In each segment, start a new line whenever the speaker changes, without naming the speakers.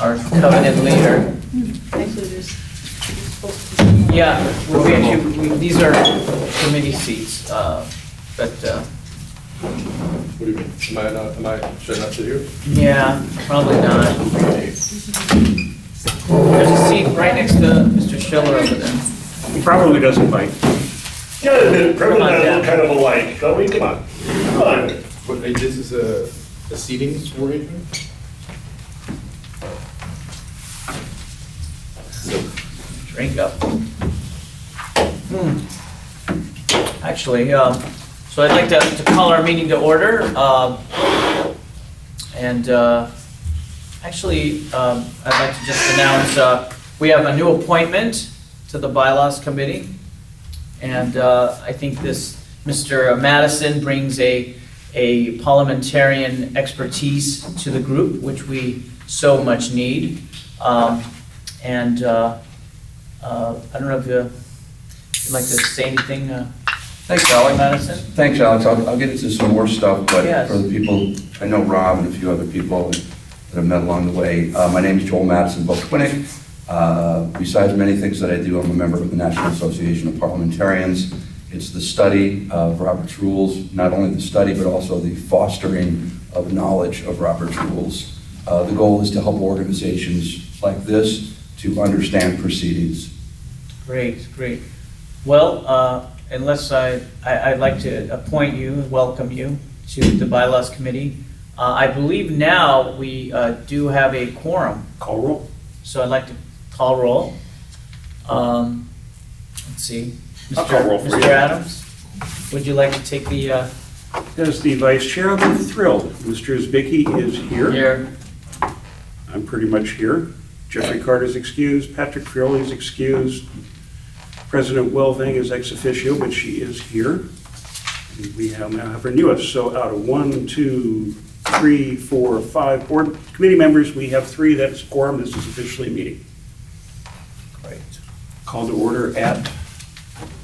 our covenant leader.
Actually, there's supposed to be.
Yeah, well, these are committee seats, but,
What do you mean? Should I not sit here?
yeah, probably not. There's a seat right next to Mr. Schiller over there.
He probably doesn't bite.
Yeah, probably
Come on,
not
Dan.
kind of alike. Don't we? Come on. Come on.
What, this is a seating arrangement?
Drink up. Actually, so I'd like to call our meeting to order. And actually, I'd like to just announce we have a new appointment to the Bylaws Committee. And I think this, Mr. Madison brings a parliamentarian expertise to the group, which we so much need. And I don't know if you'd like to say anything,
Thanks, Alex.
Madison?
Thanks, Alex. I'll get into some more stuff, but
Yes.
for the people, I know Rob and a few other people that I've met along the way. My name is Joel Madison, Boquinnick. Besides many things that I do, I'm a member of the National Association of Parliamentarians. It's the study of Robert's Rules, not only the study, but also the fostering of knowledge of Robert's Rules. The goal is to help organizations like this to understand proceedings.
Great, great. Well, unless I'd like to appoint you, welcome you to the Bylaws Committee. I believe now we do have a quorum,
Call roll.
so I'd like to call roll. Let's see.
I'll call roll for
Mr.
you.
Adams, would you like to take the
As the vice chair, I'll be thrilled. Mr. Izbicki is here.
here?
I'm pretty much here. Jeffrey Carter's excused. Patrick Fraioli is excused. President Welvang is ex-officio, but she is here. And we now have our newest. So out of 1, 2, 3, 4, 5 board committee members, we have 3. That's quorum. This is officially a meeting.
Great.
Call to order at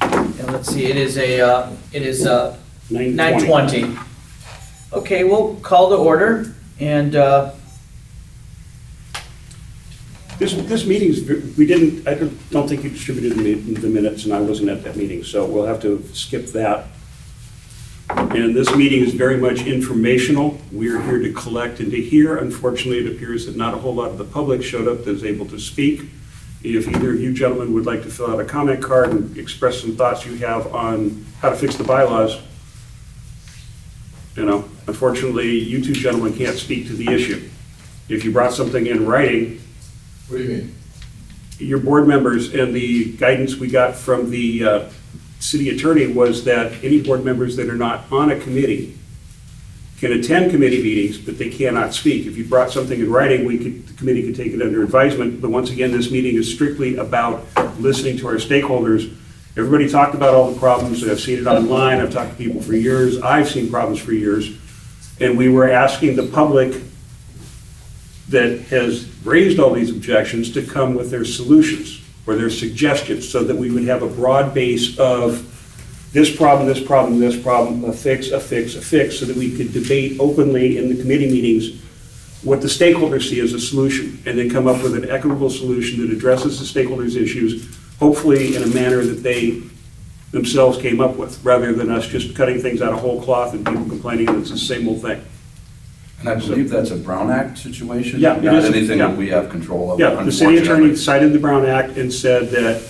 And let's see, it is
9:20.
9:20. Okay, we'll call to order, and
This meeting's, I don't think you distributed the minutes, and I wasn't at that meeting, so we'll have to skip that. And this meeting is very much informational. We're here to collect and to hear. Unfortunately, it appears that not a whole lot of the public showed up that is able to speak. If either of you gentlemen would like to fill out a comment card and express some thoughts you have on how to fix the bylaws, unfortunately, you two gentlemen can't speak to the issue. If you brought something in writing,
What do you mean?
your board members and the guidance we got from the city attorney was that any board members that are not on a committee can attend committee meetings, but they cannot speak. If you brought something in writing, the committee could take it under advisement. But once again, this meeting is strictly about listening to our stakeholders. Everybody talked about all the problems. I've seen it online. I've talked to people for years. I've seen problems for years. And we were asking the public that has raised all these objections to come with their solutions or their suggestions so that we would have a broad base of this problem, this problem, this problem, a fix, so that we could debate openly in the committee meetings what the stakeholders see as a solution, and then come up with an equitable solution that addresses the stakeholders' issues, hopefully in a manner that they themselves came up with, rather than us just cutting things out of whole cloth and people complaining that it's the same old thing.
And I believe that's a Brown Act situation?
Yeah, it
Not
is.
anything
Yeah.
that we have control of,
Yeah, the city attorney
unfortunately.
cited the Brown Act and said that,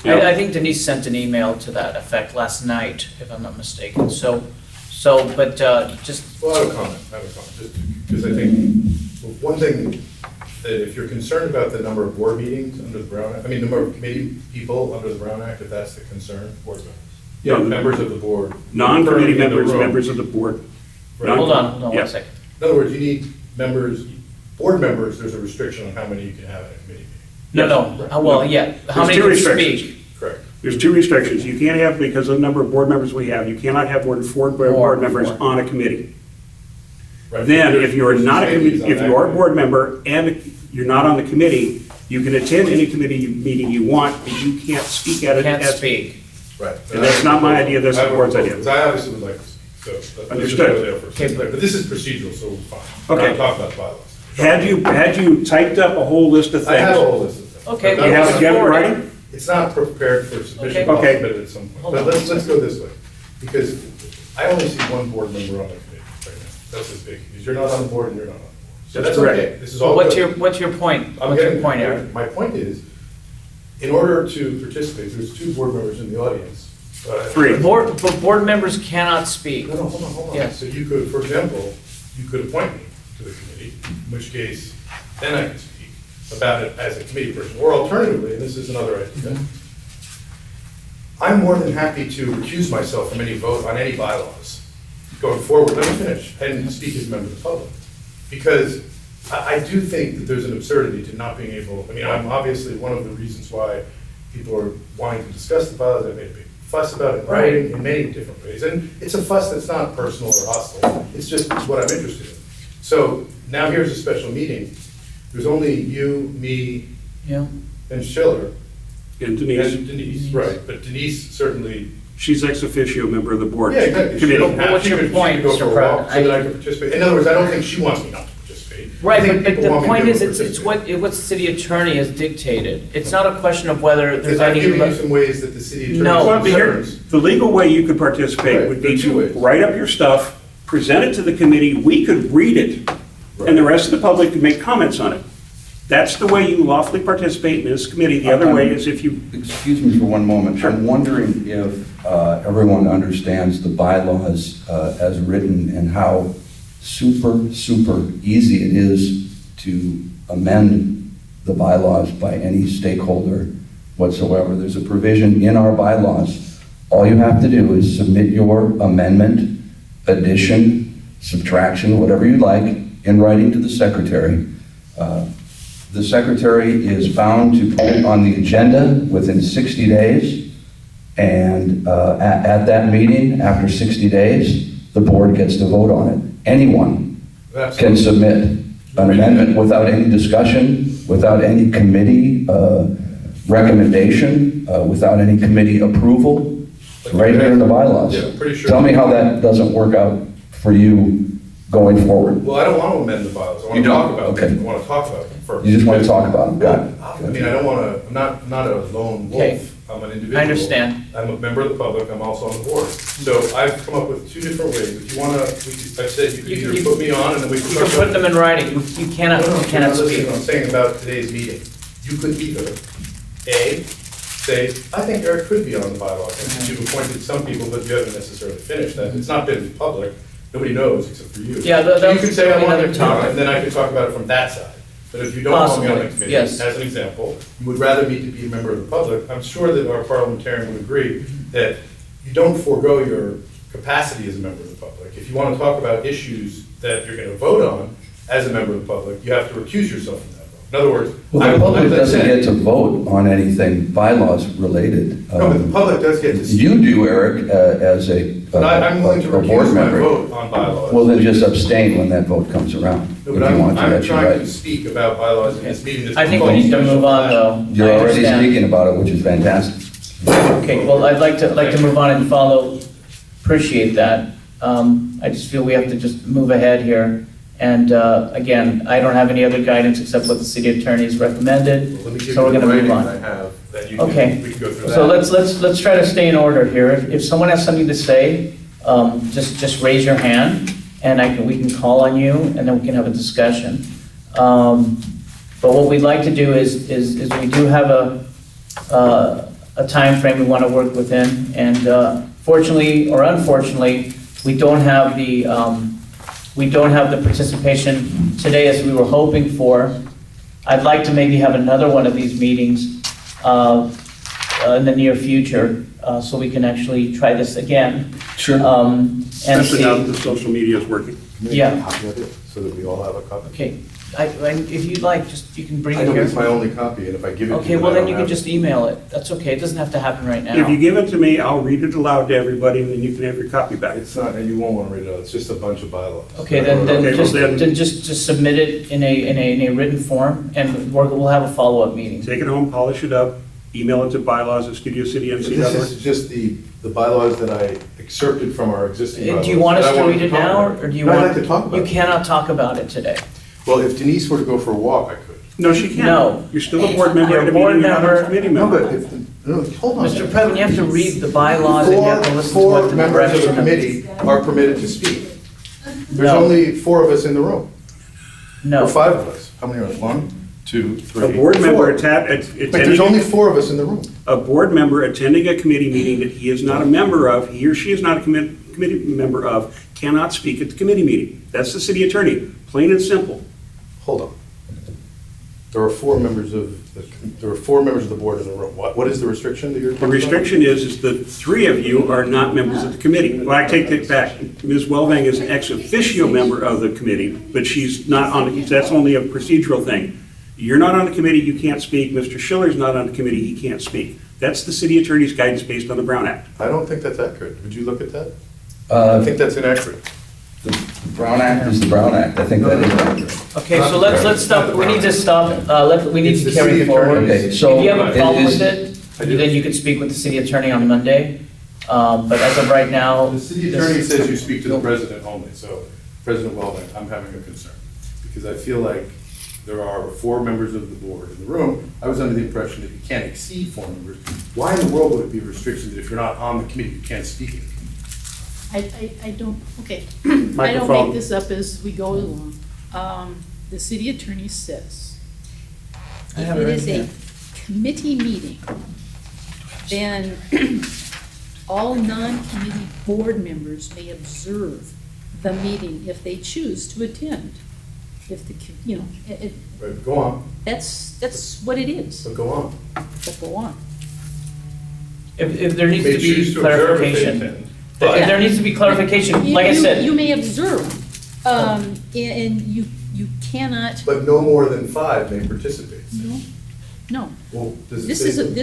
I think Denise sent an email to that effect last night, if I'm not mistaken. But just,
Well, I have a comment, just because I think, well, one thing, that if you're concerned about the number of board meetings under the Brown Act, number of committee people under the Brown Act, if that's the concern, board members.
Yeah.
Members of the board.
non-committee
currently in the
members,
room.
members of the board.
Right.
hold on
Yeah.
one second.
In other words, you need members, board members, there's a restriction on how many you can have in a committee meeting.
No, well, yeah, how
There's
many
two
can
restrictions.
speak?
Correct.
There's 2 restrictions. You can't have, because of the number of board members we have, you cannot have more than 4 board members
Four.
on a committee.
Right.
Then, if you are not a committee,
There's
if you are a board member and you're not on the committee, you can attend any committee meeting you want, but you can't speak at it.
Can't speak.
Right.
And that's not my idea, that's the board's idea.
Because I obviously would like to speak, so. let's just
Understood.
go there first.
Okay, but-
But this is procedural, so we're fine.
Okay.
We're not talking about bylaws.
Had you typed up a whole list of things?
I have a whole list of things.
Okay,
But
You
not-
have it in writing?
It's not prepared for submission,
Okay.
I'll
Okay.
submit it at some point.
Hold
But
on.
let's go this way, because I only see one board member on the committee right now. That's Izbicki, because you're not on the board and you're not on the board. So
That's
that's
correct.
okay, this is all
What's
good.
what's your point?
I'm
What's your
getting
point,
there.
Eric?
My point is, in order to participate, there's 2 board members in the audience.
3.
But board members cannot speak.
No, hold on.
Yes.
So you could, for example, you could appoint me to the committee, in which case, then I could speak about it as a committee person. Or alternatively, and this is another idea, I'm more than happy to recuse myself from any vote on any bylaws going forward. Let me finish and speak as a member of the public. Because I do think that there's an absurdity to not being able, I mean, I'm obviously one of the reasons why people are wanting to discuss the bylaws. I've made a big fuss about it in writing in many different ways. And it's a fuss that's not personal or hostile. It's just what I'm interested in. So now here's a special meeting. There's only you, me,
Yeah.
and Schiller.
And Denise,
And Denise, right, but Denise certainly,
she's ex officio member of the board
yeah, exactly. She
committee.
don't have-
What's
she
your
could- she
point,
could go
Mr.
for a
Pratt?
walk So that I could participate. In other words, I don't think she wants me not to participate. I
Right,
think
but
people
the
want me to
point
be
is,
able to
it's
participate.
what the city attorney has dictated. It's not a question of whether there's
Because I've
any.
given you some ways that the city attorney
No.
Well, here,
concerns.
the legal way you could participate
Right,
would
there
be
are 2
to
ways.
write up your stuff, present it to the committee, we could read it, and the rest of the public could make comments on it. That's the way you lawfully participate in this committee. The other way is if you,
Excuse me for one moment.
Sure.
I'm wondering if everyone understands the bylaws as written and how super easy it is to amend the bylaws by any stakeholder whatsoever. There's a provision in our bylaws. All you have to do is submit your amendment, addition, subtraction, whatever you like, in writing to the secretary. The secretary is bound to put it on the agenda within 60 days. And at that meeting, after 60 days, the board gets to vote on it. Anyone can submit an amendment without any discussion, without any committee recommendation, without any committee approval, right here in the bylaws.
Yeah, I'm pretty sure.
Tell me how that doesn't work out for you going forward.
Well, I don't want to amend the bylaws. I want
You
to
don't?
talk about
Okay.
them. I want to talk about them first.
You just want to talk about them, got it.
I mean, I don't want to, I'm not a lone
Okay.
wolf. I'm an individual.
I understand.
I'm a member of the public, I'm also on the board. So I've come up with 2 different ways. If you want to, I've said you could
You-
either
you-
put me on and then we can
You
talk
can
about.
put them in writing. You cannot,
No, no,
you
you're
cannot
not listening
speak.
to what I'm saying about today's meeting. You could either, A, say, I think Eric could be on the bylaws. And you've appointed some people, but you haven't necessarily finished that. It's not been public. Nobody knows except for you.
Yeah,
So
that
you could say I
would be
want
another
to be on,
topic.
and then I could talk about it from that side. But if you don't want me on the
Possibly,
committee,
yes.
as an example, you would rather me to be a member of the public, I'm sure that our parliamentarian would agree that you don't forego your capacity as a member of the public. If you want to talk about issues that you're going to vote on as a member of the public, you have to recuse yourself from that vote. In other words,
Well, the public
as I
doesn't
said-
get to vote on anything bylaws related.
No, but the public does get to speak.
You do, Eric, as a
But I'm willing to
a board
recuse my
member.
vote on bylaws.
Well, then just abstain when that vote comes around.
No,
If
but
you want to,
I'm
that's your
trying to
right.
speak about bylaws in this meeting. This
I think we
is
need to move on, though.
You're
I
already
understand.
speaking about it, which is fantastic.
Okay, well, I'd like to move on and follow, appreciate that. I just feel we have to just move ahead here. And again, I don't have any other guidance except what the city attorney's recommended,
Let me give
so we're
you the
gonna move
writing I
on.
have, that you
Okay.
can, we can go through that.
So let's try to stay in order here. If someone has something to say, just raise your hand, and we can call on you, and then we can have a discussion. But what we'd like to do is we do have a time frame we want to work within, and fortunately or unfortunately, we don't have the participation today as we were hoping for. I'd like to maybe have another one of these meetings in the near future, so we can actually try this again.
Sure.
And
especially now that
see,
the social media is working.
yeah,
Copy of it, so that we all have a copy.
okay. If you'd like, just, you can bring
I
it
know
here.
it's my only copy, and if I give it to you,
Okay, well,
I
then
don't
you can
have
just email it. That's okay, it doesn't have to happen right
If you
now.
give it to me, I'll read it aloud to everybody, and then you can have your copy back.
It's not, and you won't want to read it out, it's just a bunch of bylaws.
Okay, then
Okay, well, then-
just submit it in a written form, and we'll have a follow-up meeting.
Take it home, polish it up, email it to bylaws at
This
studiocitync.org.
is just the bylaws that I excerpted from our existing bylaws.
Do you want us
that I
to
wanted
read it
talk
now,
about.
or do you
No,
want?
I'd like to talk about
You
it.
cannot talk about it today.
Well, if Denise were to go for a walk, I could.
No, she can't.
No.
You're still a board member
You're
at
a
a
board
meeting, you're not a
member.
committee
No,
member.
but if, no, hold on.
Mr. President, you have to read the bylaws and you have to listen to what
Four
the
members of the
direction
committee are permitted to speak. There's
No.
only 4 of us in the room. Or
No.
5 of us. How many are us? 1, 2, 3,
A board member
4.
attending.
But there's only 4 of us in the room.
A board member attending a committee meeting that he is not a member of, he or she is not a committee member of, cannot speak at the committee meeting. That's the city attorney, plain and simple.
Hold on. There are 4 members of the board in the room. What is the restriction that you're
The
talking about?
restriction is that 3 of you are not members of the committee. Well, I take that back. Ms. Welvang is an ex-officio member of the committee, but she's not on, that's only a procedural thing. You're not on the committee, you can't speak. Mr. Schiller's not on the committee, he can't speak. That's the city attorney's guidance based on the Brown Act.
I don't think that's accurate. Would you look at that? I
Uh,
think that's inaccurate.
The Brown Act is the Brown Act. I think that is accurate.
Okay, so let's stop, we need to stop, we need
It's
to
the
carry
city
forward.
attorney.
Okay, so
If you have a problem
is-
with it,
I do.
then you could speak with the city attorney on Monday. But as of right now.
The city attorney says you speak to the president only, so President Welvang, I'm having a concern. Because I feel like there are 4 members of the board in the room. I was under the impression that you can't exceed 4 members. Why in the world would it be a restriction that if you're not on the committee, you can't speak in the committee?
I don't, okay. I don't
Microphone.
make this up as we go along. The city attorney says,
I
if
have it
it
right
is
here.
a committee meeting, then all non-committee board members may observe the meeting if they choose to attend. If the, you know,
Right, go on,
that's what it is,
but go on.
but go on.
If there needs
They
to
choose
be
to observe if they
clarification.
attend.
If
But
there needs to be clarification, like I
You
said,
may observe, and you cannot,
But no more than 5 may participate.
no.
Well, does it
This
say
is,
that?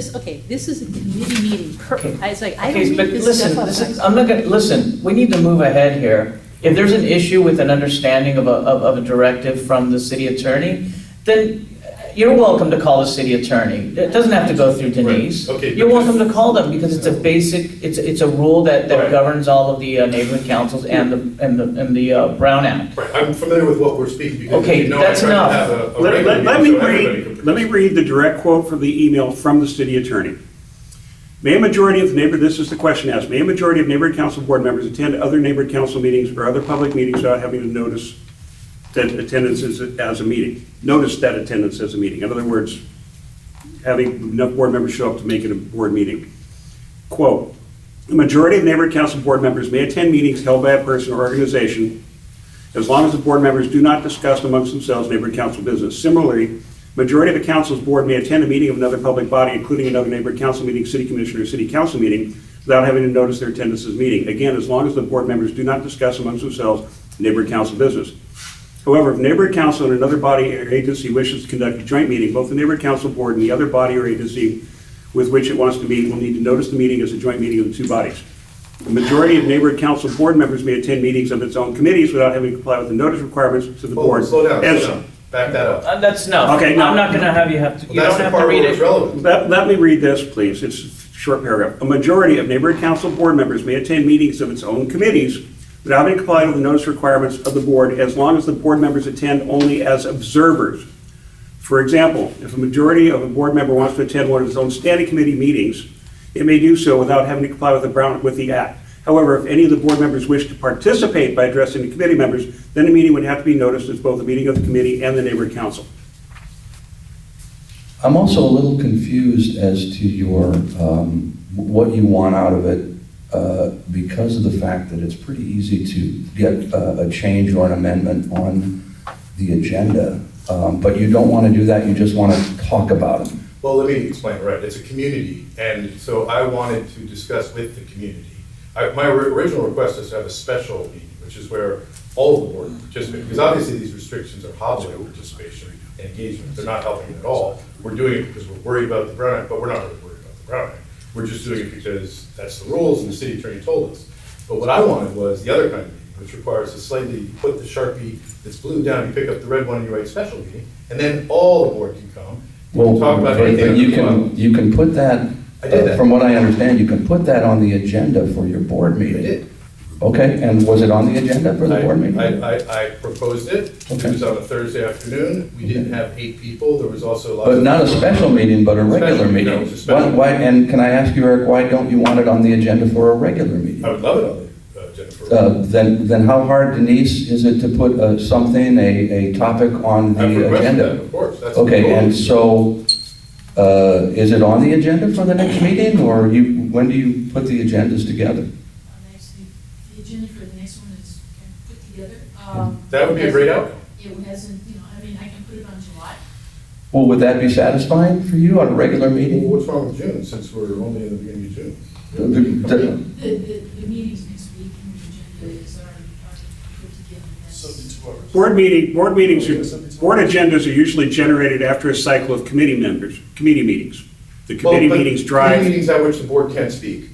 this is a committee meeting.
Okay.
I was like, I
okay,
don't
but
make this
listen,
stuff up.
listen, I'm not gonna, listen, we need to move ahead here. If there's an issue with an understanding of a directive from the city attorney, then you're welcome to call the city attorney. It doesn't have to go through Denise.
Right, okay,
You're
but
welcome to call them because it's a basic, it's a rule that
Right.
governs all of the neighborhood councils and the Brown Act.
Right, I'm familiar with what we're speaking, because
Okay,
you know I
that's
tried to
enough.
have a
Let
regular
me
meeting so everybody
read,
could
let me read the direct quote from the email from the city attorney. May a majority of the neighbor, this is the question asked, may a majority of neighborhood council board members attend other neighborhood council meetings or other public meetings without having to notice that attendance is as a meeting? Notice that attendance as a meeting. In other words, having enough board members show up to make it a board meeting. Quote, the majority of neighborhood council board members may attend meetings held by a person or organization as long as the board members do not discuss amongst themselves neighborhood council business. Similarly, majority of the council's board may attend a meeting of another public body, including another neighborhood council meeting, city commission, or city council meeting, without having to notice their attendance as meeting. Again, as long as the board members do not discuss amongst themselves neighborhood council business. However, if neighborhood council and another body or agency wishes to conduct a joint meeting, both the neighborhood council board and the other body or agency with which it wants to meet will need to notice the meeting as a joint meeting of the 2 bodies. The majority of neighborhood council board members may attend meetings of its own committees without having to comply with the notice requirements to the board.
Slow down,
As-
slow down, back that up.
That's no.
Okay, no.
I'm not gonna have you have to, you
Well, that's
don't
the
have to
part
read
where it's
it.
relevant.
Let me read this, please. It's a short paragraph. A majority of neighborhood council board members may attend meetings of its own committees without having complied with the notice requirements of the board, as long as the board members attend only as observers. For example, if a majority of a board member wants to attend one of its own standing committee meetings, it may do so without having to comply with the act. However, if any of the board members wish to participate by addressing the committee members, then the meeting would have to be noticed as both a meeting of the committee and the neighborhood council.
I'm also a little confused as to your, what you want out of it, because of the fact that it's pretty easy to get a change or an amendment on the agenda, but you don't want to do that, you just want to talk about it.
Well, let me explain, right, it's a community, and so I wanted to discuss with the community. My original request is to have a special meeting, which is where all of the board participate, because obviously these restrictions are hobbling participation and engagement, they're not helping at all. We're doing it because we're worried about the Brown Act, but we're not really worried about the Brown Act. We're just doing it because that's the rules and the city attorney told us. But what I wanted was the other kind of meeting, which requires a slightly, you put the Sharpie that's blue down, you pick up the red one and you write special meeting, and then all the board can come. We can talk about anything.
But you can put that,
I did that.
from what I understand, you can put that on the agenda for your board
I
meeting.
did.
Okay, and was it on the agenda for the board meeting?
I proposed it. It
Okay.
was on a Thursday afternoon. We didn't have 8 people. There was also a lot
But
of.
not a special meeting, but a regular
Special, no,
meeting.
it's a special.
Why, and can I ask you, Eric, why don't you want it on the agenda for a regular meeting?
I would love it on the agenda for.
Then how hard, Denise, is it to put something, a topic on
I've
the
requested that,
agenda?
of course. That's
Okay,
the goal.
and so, is it on the agenda for the next meeting, or when do you put the agendas together?
Actually, the agenda for the next one is kind of put together.
That would be a great outcome.
It hasn't, I mean, I can put it on July.
Well, would that be satisfying for you on a regular
Well,
meeting?
what's wrong with June, since we're only in the beginning of June?
The-
The meeting's next week, and the agenda is already put together. That's-
Board agendas are usually generated after a cycle of committee meetings. The committee
Well, but
meetings
Committee
drive,
meetings at which the board can't speak.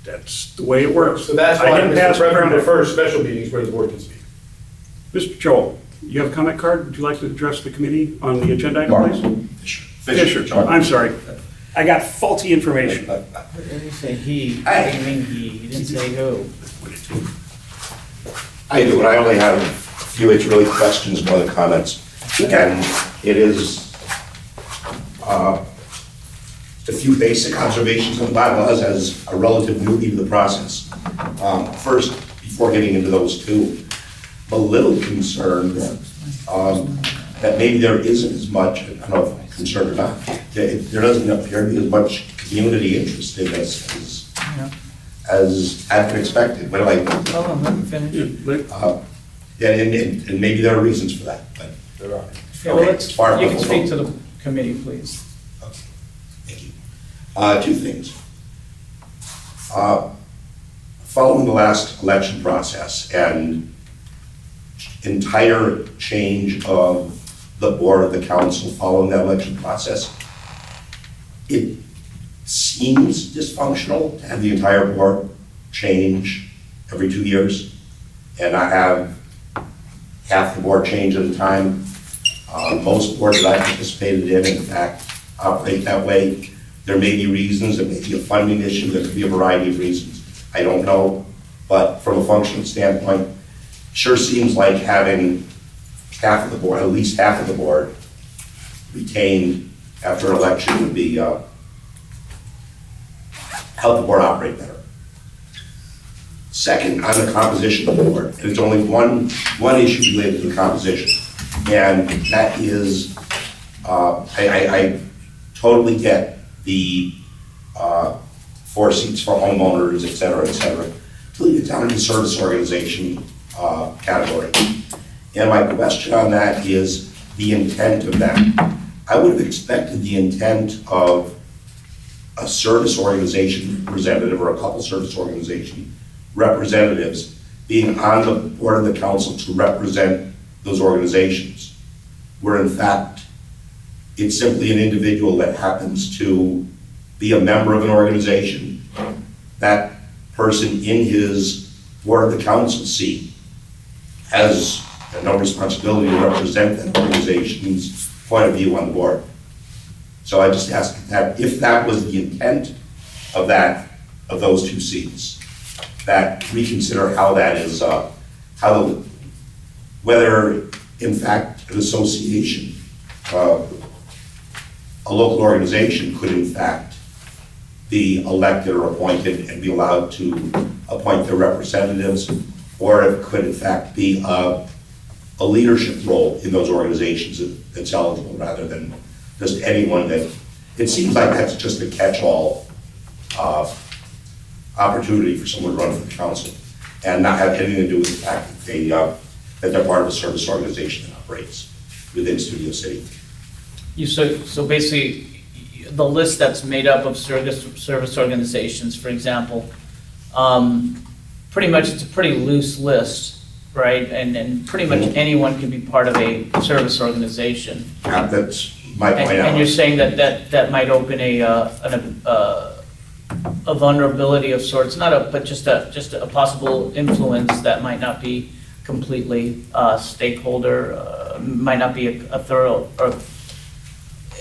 that's the way it works.
So that's
I
why
didn't
Mr.
pass
President
around-
prefers special meetings where the board can speak.
Mr. Joel, you have a comment card? Would you like to address the committee on the agenda item,
Mark.
please? Fisher, I'm sorry. I got faulty information.
What did he say he? What do you mean he? He didn't say who.
I do, and I only have a few, it's really questions more than comments. And it is a few basic observations on bylaws as a relative newbie to the process. First, before getting into those two, I'm a little concerned that maybe there isn't as much, I don't know if I'm concerned or not, that there doesn't appear to be as much community interest in this as had been expected. But like,
Hold on, let me finish.
yeah, and maybe there are reasons for that, but there are.
Yeah, well, let's,
far
you can
above
speak
the
to the committee, please.
Okay, thank you. Two things. Following the last election process and entire change of the board of the council following that election process, it seems dysfunctional to have the entire board change every 2 years and not have half the board change at a time. Most boards that I participated in fact, operate that way. There may be reasons, there may be a funding issue, there could be a variety of reasons. I don't know, but from a functional standpoint, sure seems like having half of the board, at least half of the board retained after an election would be, help the board operate better. Second, on the composition of the board, and it's only one issue related to the composition, and that is, I totally get the 4 seats for homeowners, et cetera, till you get down to the service organization category. And my question on that is the intent of that. I would have expected the intent of a service organization representative or a couple service organization representatives being on the board of the council to represent those organizations, where in fact it's simply an individual that happens to be a member of an organization. That person in his board of the council seat has no responsibility to represent that organization's point of view on the board. So I just ask that if that was the intent of those 2 seats, that reconsider how that is, whether in fact an association, a local organization could in fact be elected or appointed and be allowed to appoint their representatives, or it could in fact be a leadership role in those organizations that's eligible rather than just anyone that, it seems like that's just a catch-all opportunity for someone to run for the council and not have anything to do with the fact that they're part of a service organization that operates within Studio City.
So basically, the list that's made up of service organizations, for example, pretty much it's a pretty loose list, right? And pretty much anyone can be part of a service organization.
That's my point out.
And you're saying that might open a vulnerability of sorts, but just a possible influence that might not be completely stakeholder, might not be a thorough, or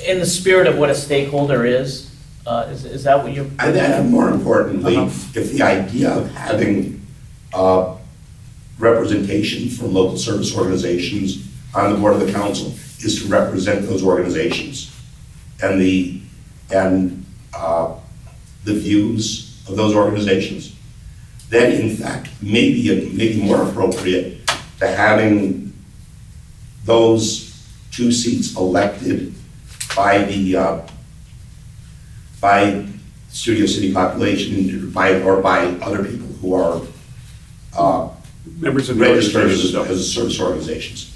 in the spirit of what a stakeholder is, Is that what you?
And then, more importantly,
Uh-huh.
if the idea of having representation from local service organizations on the board of the council is to represent those organizations and the views of those organizations, then in fact, maybe more appropriate to having those 2 seats elected by the by Studio City population, or by other people who are
Members of the
registered
organization.
as service organizations.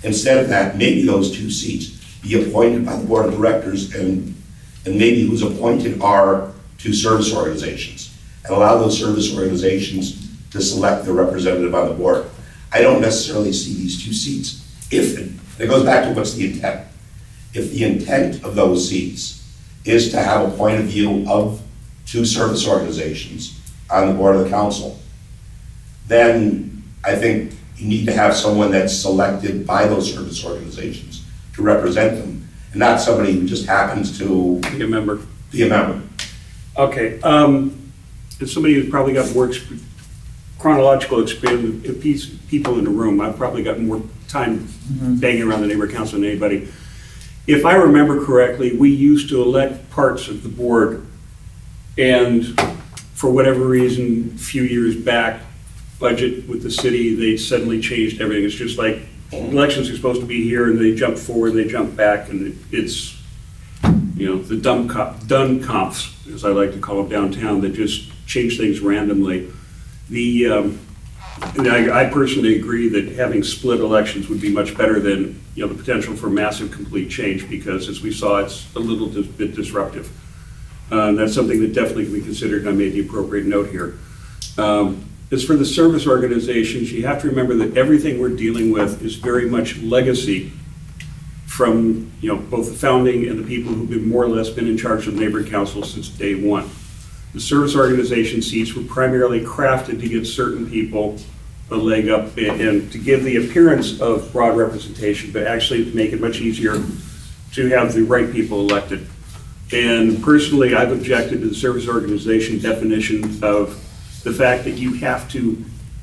Instead of that, maybe those 2 seats be appointed by the board of directors, and maybe who's appointed are 2 service organizations, and allow those service organizations to select their representative on the board. I don't necessarily see these 2 seats. It goes back to what's the intent. If the intent of those seats is to have a point of view of 2 service organizations on the board of the council, then I think you need to have someone that's selected by those service organizations to represent them, and not somebody who just happens to
Be a member.
be a member.
Okay, as somebody who's probably got more chronological experience, people in the room, I've probably got more time banging around the neighborhood council than anybody. If I remember correctly, we used to elect parts of the board, and for whatever reason, a few years back, budget with the city, they suddenly changed everything. It's just like elections are supposed to be here, and they jump forward, they jump back, and it's, the done comps, as I like to call them downtown, that just change things randomly. And I personally agree that having split elections would be much better than, the potential for massive complete change, because as we saw, it's a little bit disruptive. That's something that definitely can be considered, and I made the appropriate note here. As for the service organizations, you have to remember that everything we're dealing with is very much legacy from, both the founding and the people who've been more or less been in charge of the neighborhood council since day one. The service organization seats were primarily crafted to give certain people a leg up and to give the appearance of broad representation, but actually to make it much easier to have the right people elected. And personally, I've objected to the service organization definition of the fact that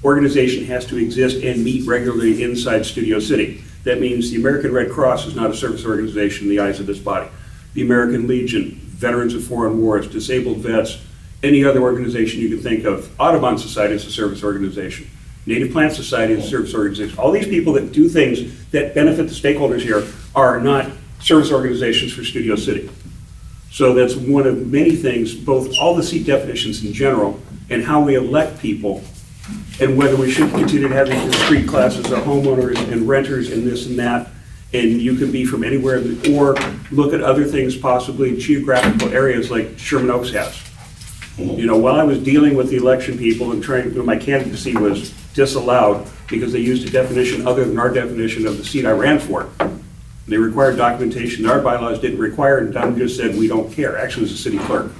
organization has to exist and meet regularly inside Studio City. That means the American Red Cross is not a service organization in the eyes of this body. The American Legion, Veterans of Foreign Wars, Disabled Vets, any other organization you can think of. Audubon Society is a service organization. Native Plant Society is a service organization. All these people that do things that benefit the stakeholders here are not service organizations for Studio City. So that's one of many things, both all the seat definitions in general and how we elect people, and whether we should continue to have these discrete classes of homeowners and renters and this and that, and you can be from anywhere, or look at other things, possibly geographical areas like Sherman Oaks has. While I was dealing with the election people and trying, my candidacy was disallowed because they used a definition other than our definition of the seat I ran for. They required documentation that our bylaws didn't require, and Dunn just said, we don't care. Actually, it was the city clerk.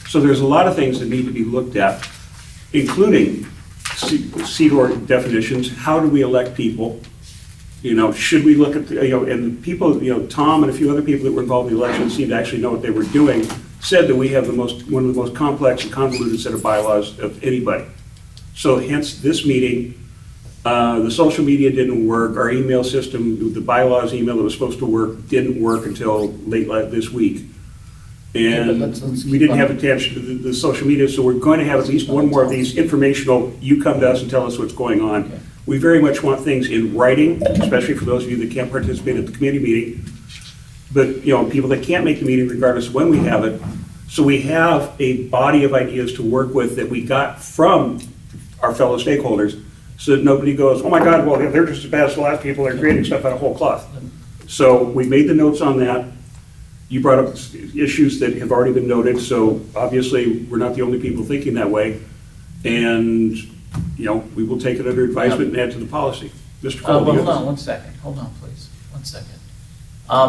So there's a lot of things that need to be looked at, including seat org definitions. How do we elect people? Should we look at, and the people, Tom and a few other people that were involved in the election seemed to actually know what they were doing, said that we have one of the most complex and convoluted set of bylaws of anybody. So hence this meeting, the social media didn't work, our email system, the bylaws email that was supposed to work didn't work until late this week. And
let's
we didn't have attention to the social media, so we're going to have at least one more of these informational, you come to us and tell us what's going on.
Okay.
We very much want things in writing, especially for those of you that can't participate at the committee meeting. But, people that can't make the meeting regardless of when we have it. So we have a body of ideas to work with that we got from our fellow stakeholders, so that nobody goes, oh my God, well, they're just as bad as the last people, they're creating stuff out of whole cloth. So we made the notes on that. You brought up issues that have already been noted, so obviously we're not the only people thinking that way. And, we will take it under advisement and add to the policy. Mr. Cole.
Hold on one second. Hold on, please. 1 second.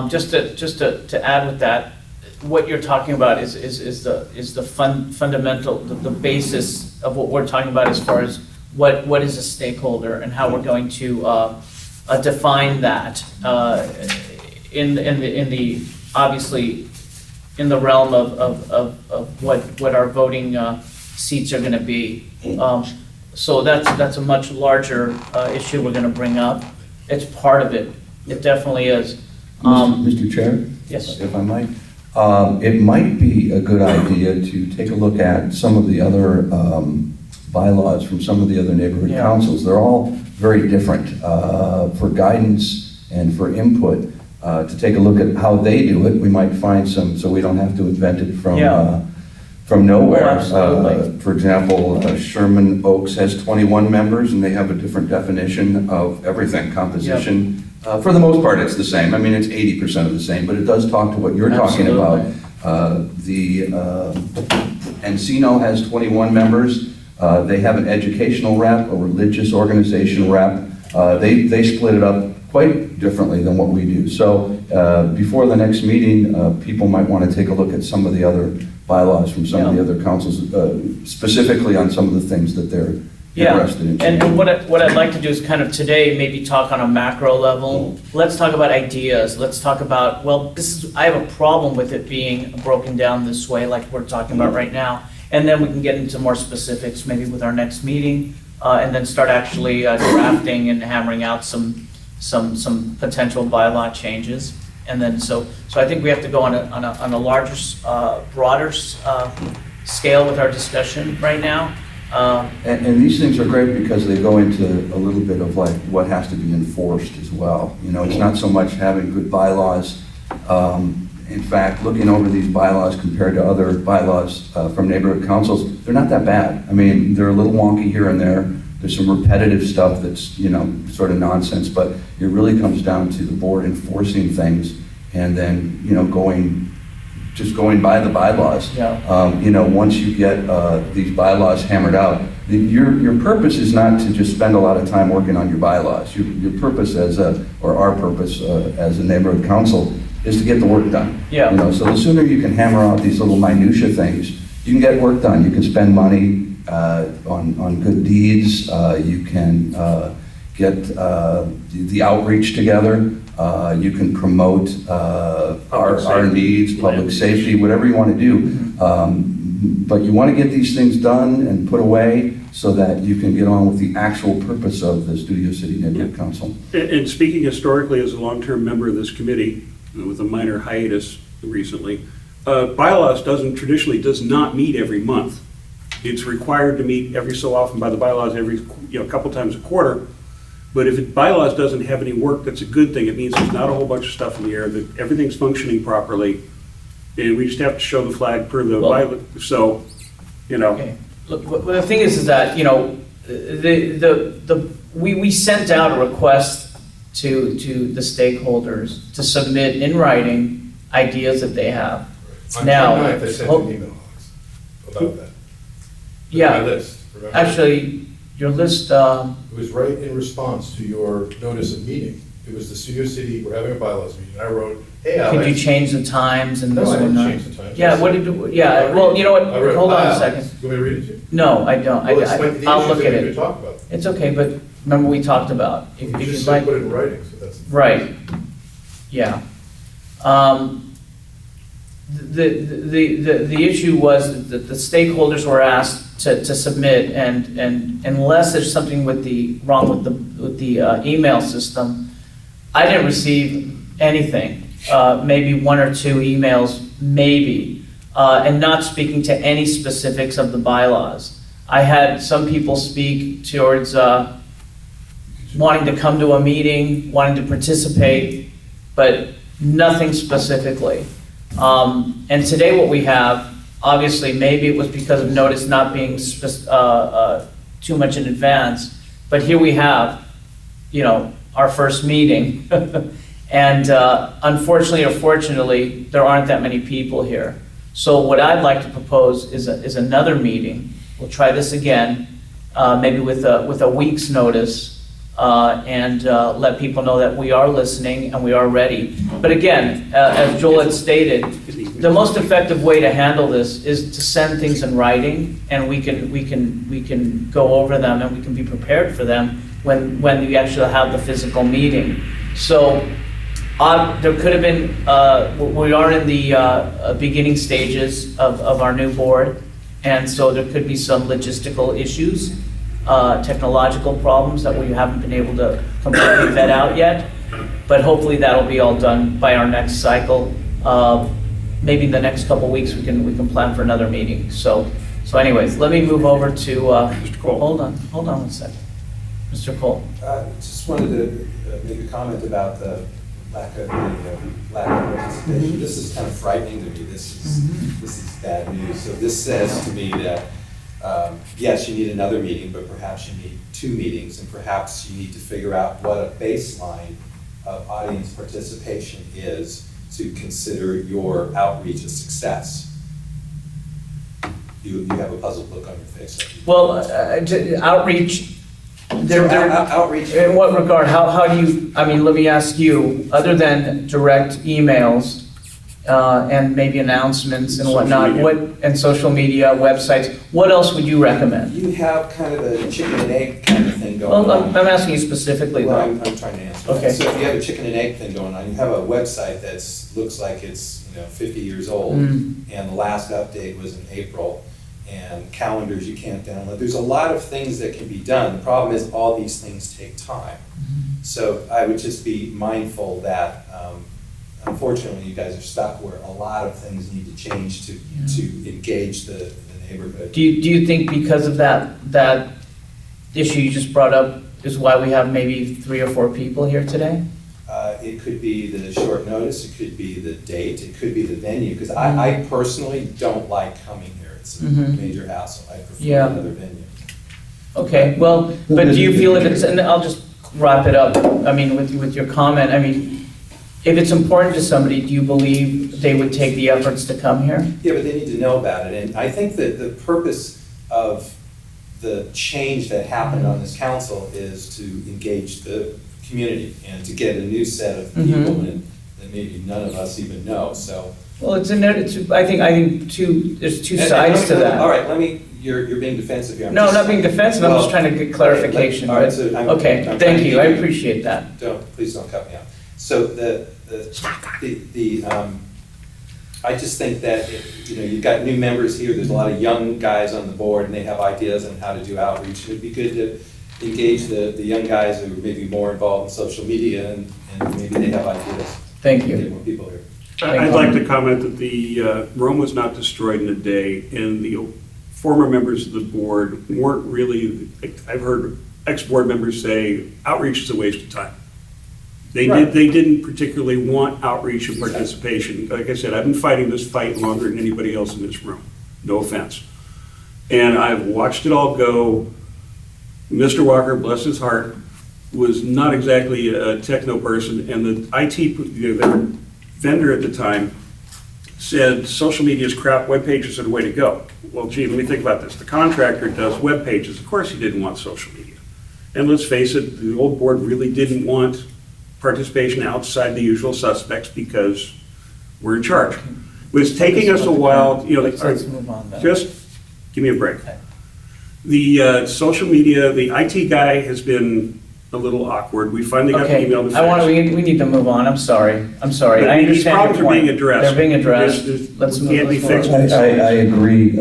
Just to add with that, what you're talking about is the fundamental, the basis of what we're talking about as far as what is a stakeholder and how we're going to define that in the obviously in the realm of what our voting seats are going to be. So that's a much larger issue we're going to bring up. It's part of it. It definitely is.
Mr. Chair?
Yes.
If I might. It might be a good idea to take a look at some of the other bylaws from some of the other neighborhood
Yeah.
councils. They're all very different. For guidance and for input, to take a look at how they do it, we might find some, so we don't have to invent it from nowhere.
Oh, absolutely.
For example, Sherman Oaks has 21 members, and they have a different definition of everything, composition. For the most part, it's the same. I mean, it's 80% of the same, but it does talk to what you're talking about. The Encino has 21 members. They have an educational rep, a religious organization rep. They split it up quite differently than what we do. So before the next meeting, people might want to take a look at some of the other bylaws from some of the other councils, specifically on some of the things that they're interested in.
And what I'd like to do is kind of today maybe talk on a macro level. Let's talk about ideas. Let's talk about, well, I have a problem with it being broken down this way like we're talking about right now. And then we can get into more specifics maybe with our next meeting, and then start actually drafting and hammering out some potential bylaw changes. And then so I think we have to go on a larger, broader scale with our discussion right now.
And these things are great because they go into a little bit of like what has to be enforced as well. You know, it's not so much having good bylaws. In fact, looking over these bylaws compared to other bylaws from neighborhood councils, they're not that bad. I mean, they're a little wonky here and there. There's some repetitive stuff that's, you know, sort of nonsense, but it really comes down to the board enforcing things and then, you know, just going by the bylaws.
Yeah.
You know, once you get these bylaws hammered out, your purpose is not to just spend a lot of time working on your bylaws. Your purpose or our purpose as a neighborhood council is to get the work done.
Yeah.
You know, so the sooner you can hammer out these little minutia things, you can get work done. You can spend money on good deeds. You can get the outreach together. You can promote our needs, public safety, whatever you want to do. But you want to get these things done and put away so that you can get on with the actual purpose of the Studio City Neighborhood Council.
And speaking historically as a long-term member of this committee, with a minor hiatus recently, bylaws traditionally does not meet every month. It's required to meet every so often by the bylaws every, a couple times a quarter. But if bylaws doesn't have any work, that's a good thing. It means there's not a whole bunch of stuff in the air, that everything's functioning properly. And we just have to show the flag per the bylaw. So,
Okay. Look, the thing is that, we sent out a request to the stakeholders to submit in writing ideas that they have.
On
Now,
June 9th, I sent an email, Alex, about that.
Yeah.
My list, remember?
Actually, your list,
It was right in response to your notice of meeting. It was the Studio City, we're having a bylaws meeting. I wrote, hey, Alex.
could you change the times and
No,
this
I didn't
and
change
that?
the times.
Yeah, what did you, yeah, well, you know what,
I wrote,
hold on
"Hi,
a
Alex."
second.
You want me to read it to you?
No, I don't.
Well, explain the
I'll
issues
look
that
at
we're going
it.
to talk about.
It's okay, but remember we talked about, if
You
you'd
just
like.
said put it in writing, so that's.
Right, yeah. The issue was that the stakeholders were asked to submit, and unless there's something wrong with the email system, I didn't receive anything, maybe one or two emails, maybe, and not speaking to any specifics of the bylaws. I had some people speak towards wanting to come to a meeting, wanting to participate, but nothing specifically. And today what we have, obviously, maybe it was because of notice not being too much in advance, but here we have, our first meeting. And unfortunately or fortunately, there aren't that many people here. So what I'd like to propose is another meeting. We'll try this again, maybe with a week's notice, and let people know that we are listening and we are ready. But again, as Joel had stated, the most effective way to handle this is to send things in writing, and we can go over them and we can be prepared for them when we actually have the physical meeting. So There could have been, we are in the beginning stages of our new board, and so there could be some logistical issues, technological problems that we haven't been able to completely vet out yet. But hopefully that'll be all done by our next cycle. Maybe in the next couple weeks, we can plan for another meeting. So anyways, let me move over to,
Mr. Cole.
hold on 1 second. Mr. Cole.
Just wanted to make a comment about the lack of participation. This is kind of frightening to me. This is bad news. So this says to me that, yes, you need another meeting, but perhaps you need 2 meetings, and perhaps you need to figure out what a baseline of audience participation is to consider your outreach a success. You have a puzzled look on your face.
Well, outreach,
Outreach.
in what regard? How do you, I mean, let me ask you, other than direct emails and maybe announcements and
Social
whatnot,
media.
and social media, websites, what else would you recommend?
You have kind of a chicken and egg kind of thing going
Well,
on.
I'm asking you specifically
Well,
though.
I'm trying to answer
Okay.
that. So if you have a chicken and egg thing going on, you have a website looks like it's 50 years old, and the last update was in April, and calendars you can't download. There's a lot of things that can be done. The problem is all these things take time. So I would just be mindful that unfortunately you guys are stuck where a lot of things need to change to engage the neighborhood.
Do you think because of that issue you just brought up is why we have maybe 3 or 4 people here today?
It could be the short notice, it could be the date, it could be the venue, because I personally don't like coming here. It's a major hassle. I prefer
Yeah.
another venue.
Okay, well, but do you feel if it's, and I'll just wrap it up, I mean, with your comment, I mean, if it's important to somebody, do you believe they would take the efforts to come here?
Yeah, but they need to know about it, and I think that the purpose of the change that happened on this council is to engage the community and to get a new set of people that maybe none of us even know, so.
Well, it's in there, I think there's two sides to that.
All right, you're being defensive here.
No, I'm not being defensive, I'm just trying to get clarification.
All right,
but-
so I'm
Okay,
trying
thank
to
you, I
give you-
appreciate that.
Please don't cut me off. So I just think that, you've got new members here, there's a lot of young guys on the board, and they have ideas on how to do outreach. It'd be good to engage the young guys who are maybe more involved in social media, and maybe they have ideas.
Thank
Get
you.
more people here.
I'd like to comment that the Rome was not destroyed in a day, and the former members of the board weren't really, I've heard ex-board members say, outreach is a waste of time. They didn't particularly want outreach and participation. Like I said, I've been fighting this fight longer than anybody else in this room, no offense. And I've watched it all go. Mr. Walker, bless his heart, was not exactly a techno person, and the IT the vendor at the time said social media is crap, web pages are the way to go. Well, gee, let me think about this. The contractor does web pages. Of course he didn't want social media. And let's face it, the old board really didn't want participation outside the usual suspects because we're in charge. It was taking us a while,
Let's move on then.
just give me a break. The social media, the IT guy has been a little awkward. We finally got the
Okay,
email to
I want to,
fix.
we need to move on, I'm sorry, I
But
understand
these
your
problems are
point.
being addressed.
They're being addressed,
There's-
let's move.
can't be
let's move
fixed.
on.
I agree.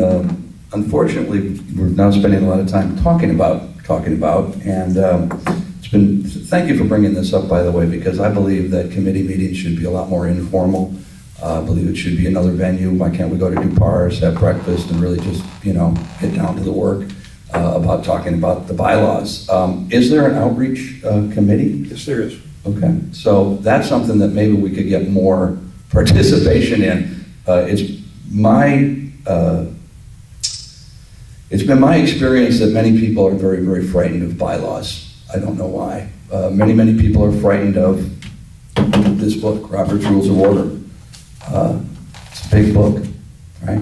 Unfortunately, we're now spending a lot of time talking about, and thank you for bringing this up, by the way, because I believe that committee meetings should be a lot more informal. I believe it should be another venue. Why can't we go to Dupar's, have breakfast, and really just, get down to the work about talking about the bylaws? Is there an outreach committee?
Yes, there is.
Okay, so that's something that maybe we could get more participation in. It's been my experience that many people are very, very frightened of bylaws. I don't know why. Many people are frightened of this book, Robert's Rules of Order. It's a big book, right?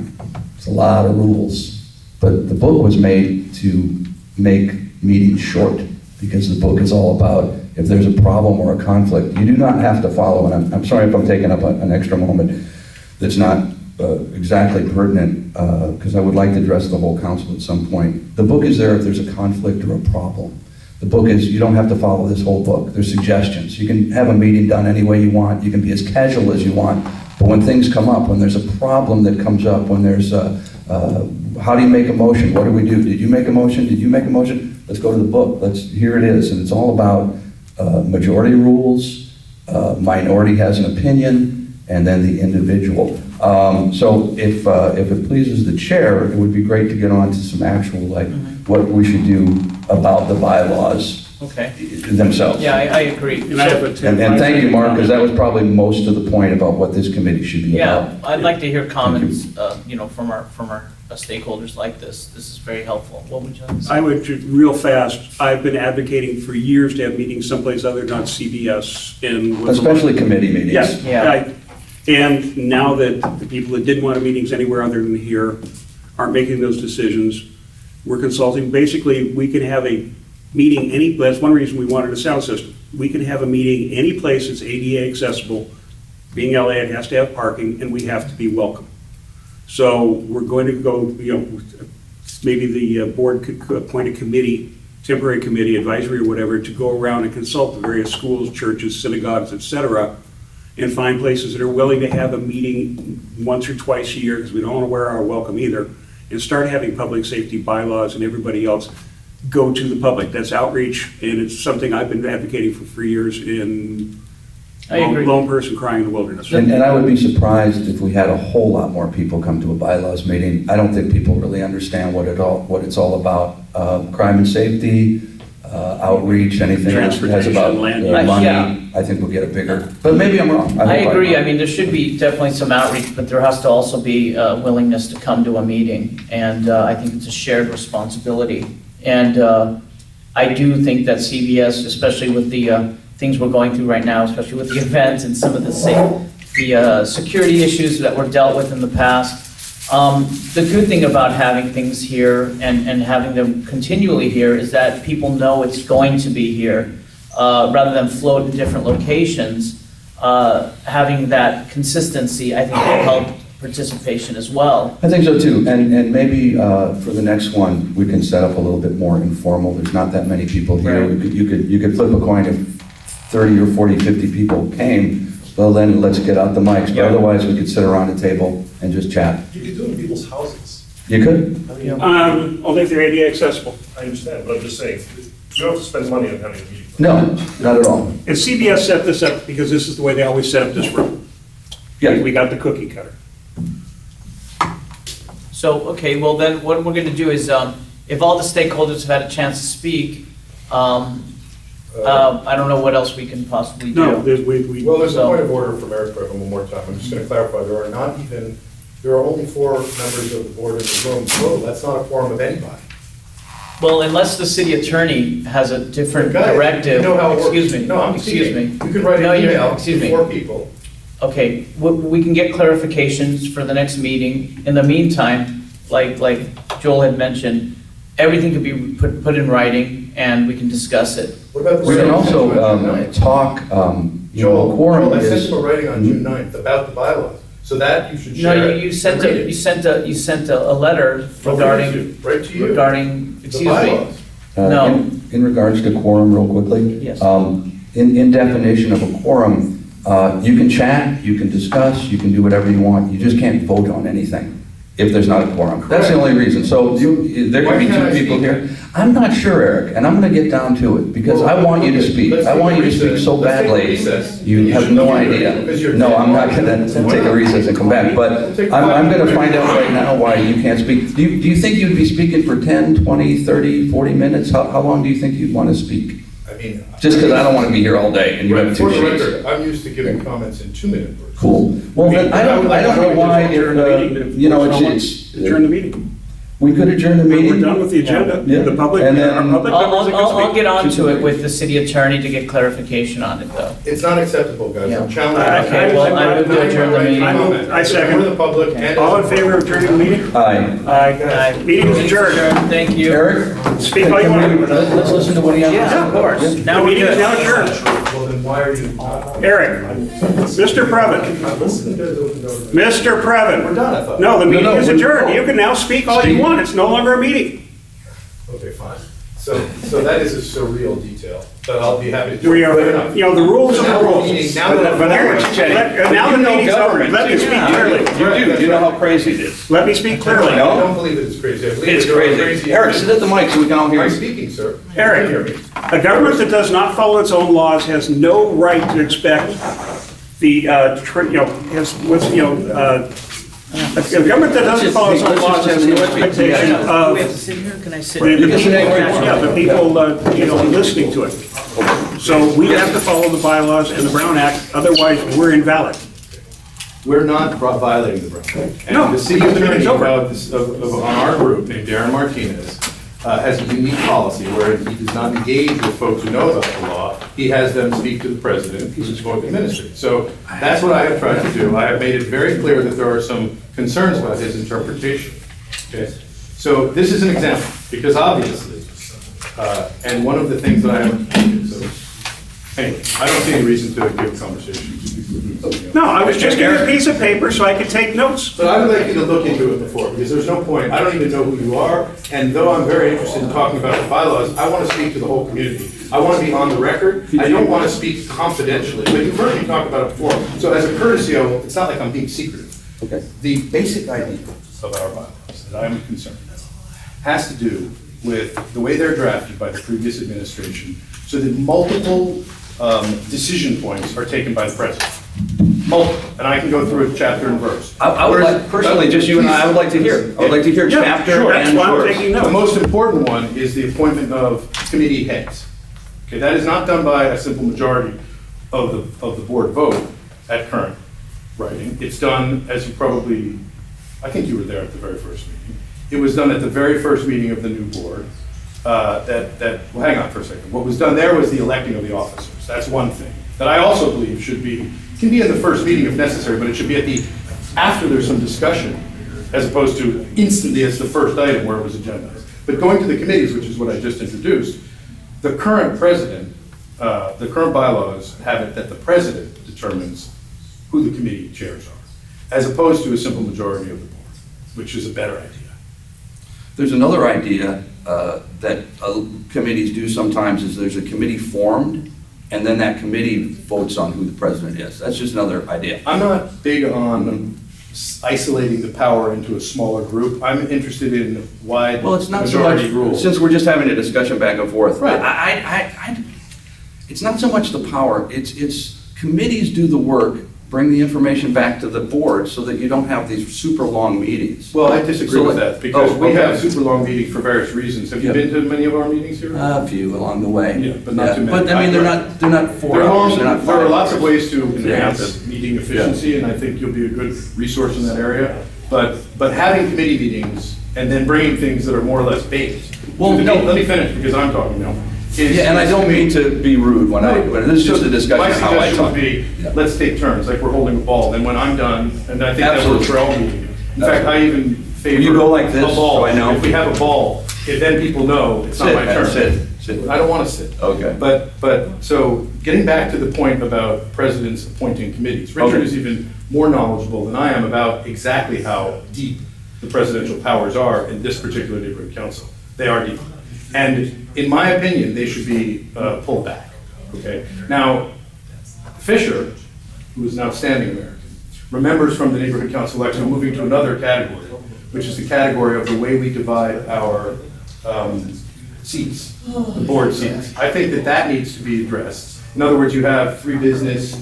It's a lot of rules. But the book was made to make meetings short, because the book is all about if there's a problem or a conflict, you do not have to follow, and I'm sorry if I'm taking up an extra moment that's not exactly pertinent, because I would like to address the whole council at some point. The book is there if there's a conflict or a problem. The book is, you don't have to follow this whole book. There's suggestions. You can have a meeting done any way you want. You can be as casual as you want. But when things come up, when there's a problem that comes up, when there's how do you make a motion? What do we do? Did you make a motion? Did you make a motion? Let's go to the book. Here it is. And it's all about majority rules, minority has an opinion, and then the individual. So if it pleases the chair, it would be great to get on to some actual, like, what we should do about the bylaws
Okay.
themselves.
Yeah, I agree.
And I have a
And thank you, Mark, because that was probably most of the point about what this committee should be about.
Yeah, I'd like to hear comments, from our stakeholders like this. This is very helpful. What would you like to say?
I would, real fast, I've been advocating for years to have meetings someplace other than CBS and.
Especially committee meetings.
Yes.
Yeah.
And now that the people that didn't want meetings anywhere other than here aren't making those decisions, we're consulting. Basically, we can have a meeting that's one reason we wanted a sound system. We can have a meeting any place that's ADA accessible. Being LA, it has to have parking, and we have to be welcome. So we're going to go, maybe the board could appoint a committee, temporary committee, advisory or whatever, to go around and consult the various schools, churches, synagogues, et cetera, and find places that are willing to have a meeting once or twice a year, because we don't want to wear our welcome either, and start having public safety bylaws and everybody else go to the public. That's outreach, and it's something I've been advocating for years in
I agree.
lone person crying in the wilderness.
And I would be surprised if we had a whole lot more people come to a bylaws meeting. I don't think people really understand what it's all about. Crime and safety, outreach, anything else that has about
Transportation, land
use.
money.
Yeah.
I think we'll get a bigger, but maybe I'm wrong.
I
hope I'm
agree.
wrong.
I mean, there should be definitely some outreach, but there has to also be willingness to come to a meeting. And I think it's a shared responsibility. And I do think that CBS, especially with the things we're going through right now, especially with the events and some of the security issues that were dealt with in the past, the good thing about having things here and having them continually here is that people know it's going to be here. Rather than float in different locations, having that consistency, I think, will help participation as well.
I think so too, and maybe for the next one, we can set up a little bit more informal. There's not that many people here.
Right.
You could flip a coin if 30 or 40, 50 people came, well then let's get out the mics. But
Yeah.
otherwise, we could sit around a table and just chat.
You could do it in people's houses.
You could?
I mean,
Only if they're ADA accessible.
I understand, but I'm just saying, you don't have to spend money on having a meeting.
No, not at all.
And CBS set this up because this is the way they always set up this room.
Yeah.
We got the cookie cutter.
So, okay, well then, what we're gonna do is, if all the stakeholders have had a chance to speak, I don't know what else we can possibly
No,
do.
There's a
So-
point of order from Eric Griffin one more time. I'm just going to clarify, there are only 4 members of the board in the room total. That's not a quorum of anybody.
Well, unless the city attorney has a different
Guys,
directive.
You know how it works.
Excuse me.
No, I'm
Excuse me.
speaking. You can write
No,
an
you're-
email
excuse
to
me.
4 people.
Okay, we can get clarifications for the next meeting. In the meantime, like Joel had mentioned, everything could be put in writing and we can discuss it.
What about the...
We can also talk,
Joel,
quorum
I sent
is...
him a writing on June 9th about the bylaws, so that you should
No,
share it.
you sent
and read
a,
it.
you sent a letter regarding,
Right to you.
regarding,
The
excuse me.
bylaws.
No.
In regards to quorum, real quickly.
Yes.
In definition of a quorum, you can chat, you can discuss, you can do whatever you want. You just can't vote on anything if there's not a quorum. That's the only reason. So there
Why
could be
can't
2
I
people
speak?
here. I'm not sure, Eric, and I'm going to get down to it because
Well,
I want you to
okay,
speak.
let's
I
take
want
a
you to speak
recess.
so
Let's take a
badly.
recess.
You
You
have
should
no
do it
idea.
because you're
No, I'm not going
dead.
to take a recess and come back, but I'm going to find out right now why you can't speak. Do you think you'd be speaking for 10, 20, 30, 40 minutes? How long do you think you'd want to speak?
I mean...
Just because I don't want to be here all day and you have 2
For the
sheets.
record, I'm used to giving comments in 2-minute bursts.
Cool. Well, then, I don't know why, it's,
Adjourn the meeting.
we could adjourn the meeting.
We're done with the agenda.
Yeah.
The public,
And then-
our public members that can
I'll
speak.
get onto it with the city attorney to get clarification on it though.
It's not acceptable, guys. I'm
Yeah.
challenging...
Okay, well, I would adjourn the meeting.
I second.
For the public and...
All in favor of adjourning the meeting?
Aye.
Aye. Meeting is adjourned.
Thank you.
Eric?
Speak all you want.
Let's listen to what he has to say.
Yeah, of course.
The
Now we're
meeting is
good.
now adjourned.
Well, then why are you...
Eric, Mr. Previn,
I'm listening to the...
Mr.
We're
Previn.
done, I thought.
No, the meeting
No,
is
we-
adjourned. You can now speak all you
Speak.
want. It's no longer a meeting.
Okay, fine. So that is a surreal detail that I'll be happy to do.
We are,
Fair enough.
you know, the rules are
Now
the
we're
rules.
meeting- now that-
But
now
Eric,
we're chit-chatting.
now the
You know
meeting's over,
government,
let me
too.
speak
Yeah.
clearly.
You do know how crazy it is.
Let me speak clearly.
I don't believe that it's crazy. I believe
It's
that there are
crazy. Eric, sit at the mic so we can all hear
I'm
you.
speaking, sir.
Eric,
You can hear me.
a government that does not follow its own laws has no right to expect the, a government that doesn't follow its own laws has no expectation
Do we have to
of
sit here? Can I sit?
the
You can sit anywhere you want.
the people, listening to it. So we have to follow the bylaws and the Brown Act, otherwise we're invalid.
We're not violating the Brown Act.
No,
And the city
because the
attorney
meeting's over.
on our group, named Darren Martinez, has a unique policy where he does not engage with folks who know about the law. He has them speak to the president, who's going to administer it. So that's what I have tried to do. I have made it very clear that there are some concerns about his interpretation. Okay? So this is an example, because obviously, and one of the things that I have, so, anyway, I don't see any reason to give a conversation.
No, I was just giving a piece of paper so I could take notes.
But I would like you to look into it before, because there's no point, I don't even know who you are, and though I'm very interested in talking about the bylaws, I want to speak to the whole community. I want to be on the record, I don't want to speak confidentially, but you've heard me talk about it before. So as a courtesy, it's not like I'm being secretive.
Okay.
The basic idea of our bylaws that I'm concerned with has to do with the way they're drafted by the previous administration, so that multiple decision points are taken by the president. Multiple, and I can go through it chapter and verse.
I would like, personally, just you and I would like to hear. I would like to hear
Yeah,
chapter
sure,
and
that's why I'm
verse.
taking
The
notes.
most important one is the appointment of committee heads. Okay, that is not done by a simple majority of the board vote at current writing. It's done, as you probably, I think you were there at the very first meeting. It was done at the very first meeting of the new board. Well, hang on for a second. What was done there was the electing of the officers. That's one thing. That I also believe can be in the first meeting if necessary, but it should be after there's some discussion, as opposed to instantly as the first item where it was agendized. But going to the committees, which is what I just introduced, the current president, the current bylaws have it that the president determines who the committee chairs are, as opposed to a simple majority of the board, which is a better idea.
There's another idea that committees do sometimes is there's a committee formed and then that committee votes on who the president is. That's just another idea.
I'm not big on isolating the power into a smaller group. I'm interested in wide
Well, it's not so much,
majority rules.
since we're just having a discussion back and forth.
Right.
It's not so much the power, it's committees do the work, bring the information back to the board so that you don't have these super long meetings.
Well, I disagree
So
with
like-
that, because
oh,
we have
okay.
super long meetings for various reasons. Have you
Yeah.
been to many of our meetings here?
A few along the way.
Yeah, but not too many.
But I mean, they're not 4
There
hours,
are,
they're not 5
there are lots of
hours.
ways to enhance meeting efficiency, and I think you'll be a good resource in that area. But having committee meetings and then bringing things that are more or less baked.
Well, no.
Let me finish, because I'm talking now.
Yeah, and I don't mean to be rude when this is just a discussion of how I
My suggestion
talk.
would be,
Yeah.
let's take turns, like we're holding a ball, and when I'm done, and I think that works for all meetings. In fact, I even favor.
You go like this,
a ball.
so I know.
If we have a ball, then people know it's not
Sit,
my
man,
turn.
sit.
I don't want to sit.
Okay.
So getting back to the point about presidents appointing committees, Richard
Okay.
is even more knowledgeable than I am about exactly how deep the presidential powers are in this particular neighborhood council. They are deep. And in my opinion, they should be pulled back, okay? Now, Fisher, who is an outstanding American, remembers from the neighborhood council election, moving to another category, which is the category of the way we divide our seats, the board seats. I think that needs to be addressed. In other words, you have 3 business,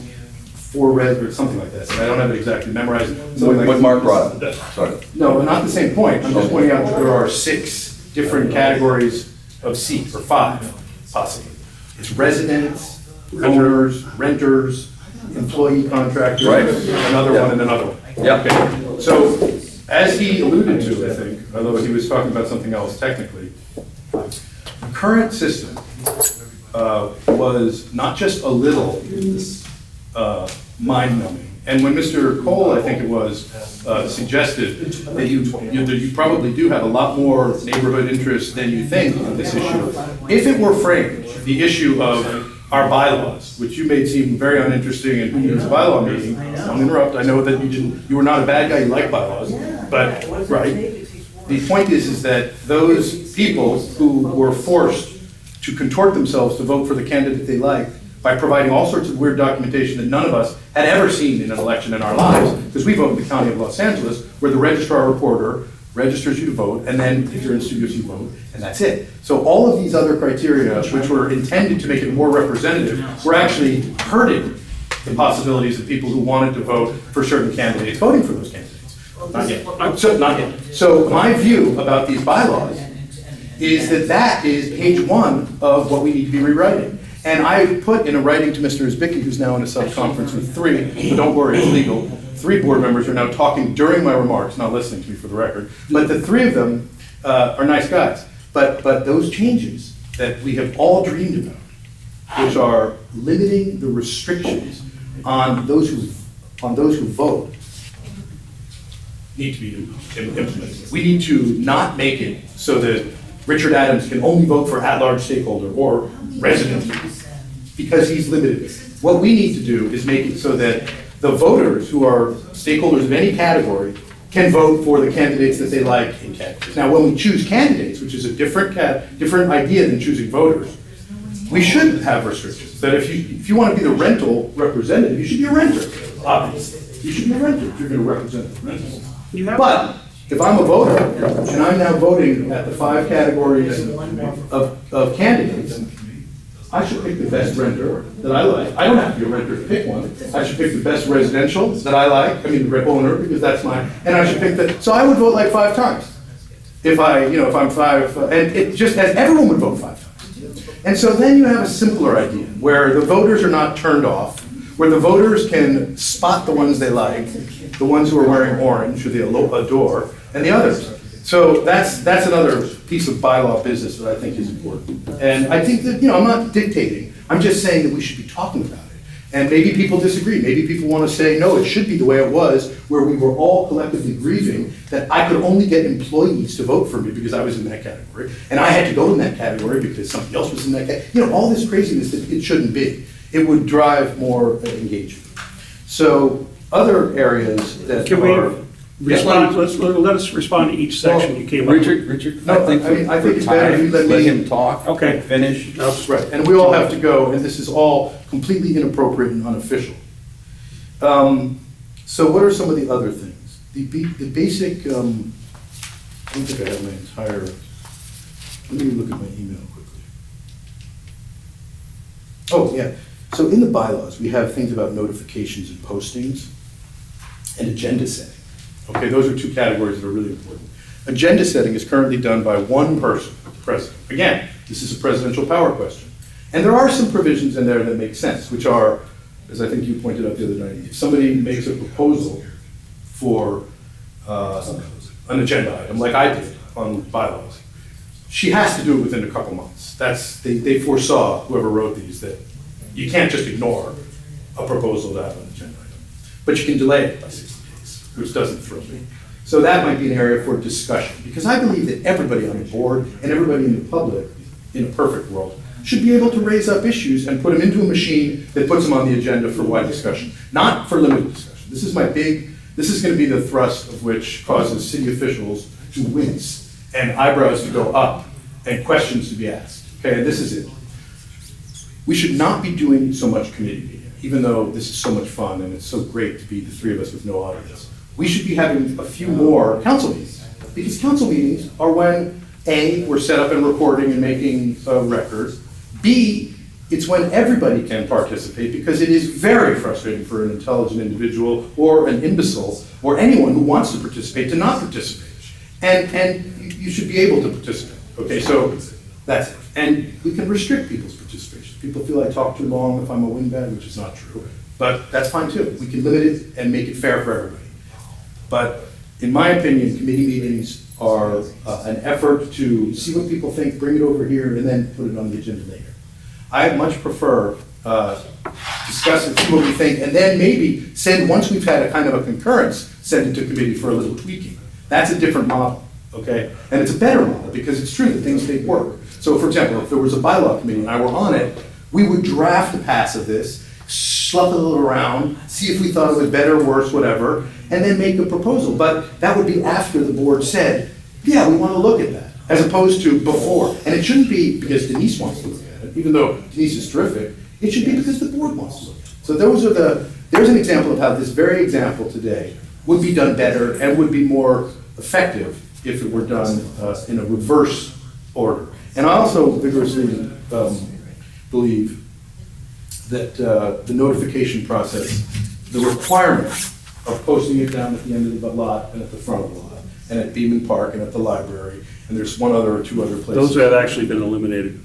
4 res, or something like that. I don't have it exactly memorized. Something like-
What Mark brought up, sorry.
No, not the same point. I'm just pointing out that there are 6 different categories of seat, or 5, possibly. It's residents, owners, renters, employee contractors.
Right.
Another one and another one.
Yeah.
Okay. So, as he alluded to, I think, although he was talking about something else technically, the current system was not just a little mind-numbing. And when Mr. Cole, I think it was, suggested that you probably do have a lot more neighborhood interest than you think on this issue. If it were framed, the issue of our bylaws, which you made seem very uninteresting in this bylaw meeting, don't interrupt, I know that you were not a bad guy, you like bylaws, but, right. The point is that those people who were forced to contort themselves to vote for the candidate they liked by providing all sorts of weird documentation that none of us had ever seen in an election in our lives, because we vote in the county of Los Angeles, where the registrar reporter registers you to vote, and then if you're in studios, you vote, and that's it. So all of these other criteria, which were intended to make it more representative, were actually hurting the possibilities of people who wanted to vote for certain candidates, voting for those candidates. Not yet. Not yet. So my view about these bylaws is that that is page one of what we need to be rewriting. And I put in a writing to Mr. Izbicki, who's now in a sub-conference with three, but don't worry, it's legal. 3 board members are now talking during my remarks, not listening to me for the record. But the 3 of them are nice guys. But those changes that we have all dreamed about, which are limiting the restrictions on those who vote, need to be implemented. We need to not make it so that Richard Adams can only vote for at-large stakeholder or resident because he's limited. What we need to do is make it so that the voters who are stakeholders of any category can vote for the candidates that they like in categories. Now, when we choose candidates, which is a different idea than choosing voters, we should have restrictions. That if you want to be the rental representative, you should be a renter, obviously. You should be a renter if you're going to represent the rentals. But if I'm a voter, and I'm now voting at the 5 categories of candidates, I should pick the best renter that I like. I don't have to be a renter to pick one. I should pick the best residential that I like. I mean, the rep owner, because that's mine. And I should pick so I would vote like 5 times. If I'm 5, and it just as everyone would vote 5 times. And so then you have a simpler idea where the voters are not turned off, where the voters can spot the ones they like, the ones who are wearing orange, who they adore, and the others. So that's another piece of bylaw business that I think is important. And I think that, I'm not dictating, I'm just saying that we should be talking about it. And maybe people disagree, maybe people want to say, no, it should be the way it was, where we were all collectively grieving that I could only get employees to vote for me because I was in that category, and I had to go in that category because somebody else was in that category. All this craziness that it shouldn't be. It would drive more engagement. So other areas that
Can
are...
we respond, let us respond to each section you came up with.
Richard,
No, I think it's better if you let
him talk.
Okay.
Finish.
That's right, and we all have to go, and this is all completely inappropriate and unofficial. So what are some of the other things? The basic, I don't think I have my entire, let me look at my email quickly. Oh, yeah, so in the bylaws, we have things about notifications and postings and agenda setting. Okay, those are 2 categories that are really important. Agenda setting is currently done by one person, the president. Again, this is a presidential power question. And there are some provisions in there that make sense, which are, as I think you pointed out the other night, if somebody makes a proposal for an agenda item, like I did on bylaws, she has to do it within a couple months. They foresaw, whoever wrote these, that you can't just ignore a proposal to have an agenda item. But you can delay it by 60 days, which doesn't thrill me. So that might be an area for discussion, because I believe that everybody on the board and everybody in the public, in a perfect world, should be able to raise up issues and put them into a machine that puts them on the agenda for wide discussion, not for limited discussion. This is going to be the thrust of which causes city officials to wince and eyebrows to go up and questions to be asked. Okay, and this is it. We should not be doing so much committee meeting, even though this is so much fun and it's so great to be the 3 of us with no audience. We should be having a few more council meetings, because council meetings are when, A, we're set up and recording and making a record, B, it's when everybody can participate, because it is very frustrating for an intelligent individual or an imbecile or anyone who wants to participate to not participate. And you should be able to participate. Okay, so that's it. And we can restrict people's participation. People feel I talk too long if I'm a windbag, which is not true. But that's fine too. We can limit it and make it fair for everybody. But in my opinion, committee meetings are an effort to see what people think, bring it over here, and then put it on the agenda later. I much prefer discuss it, see what we think, and then maybe send, once we've had a kind of a concurrence, send it to committee for a little tweaking. That's a different model, okay? And it's a better model, because it's true that things take work. So for example, if there was a bylaw committee and I were on it, we would draft a pass of this, slough it around, see if we thought it was better, worse, whatever, and then make a proposal. But that would be after the board said, yeah, we want to look at that. as opposed to before. And it shouldn't be because Denise wants to look at it, even though Denise is terrific, it should be because the board wants to look at it. So there's an example of how this very example today would be done better and would be more effective if it were done in a reverse order. And I also vigorously believe that the notification process, the requirement of posting it down at the end of the lot and at the front of the lot, and at Beaman Park and at the library, and there's one other or two other places.
Those have actually been eliminated.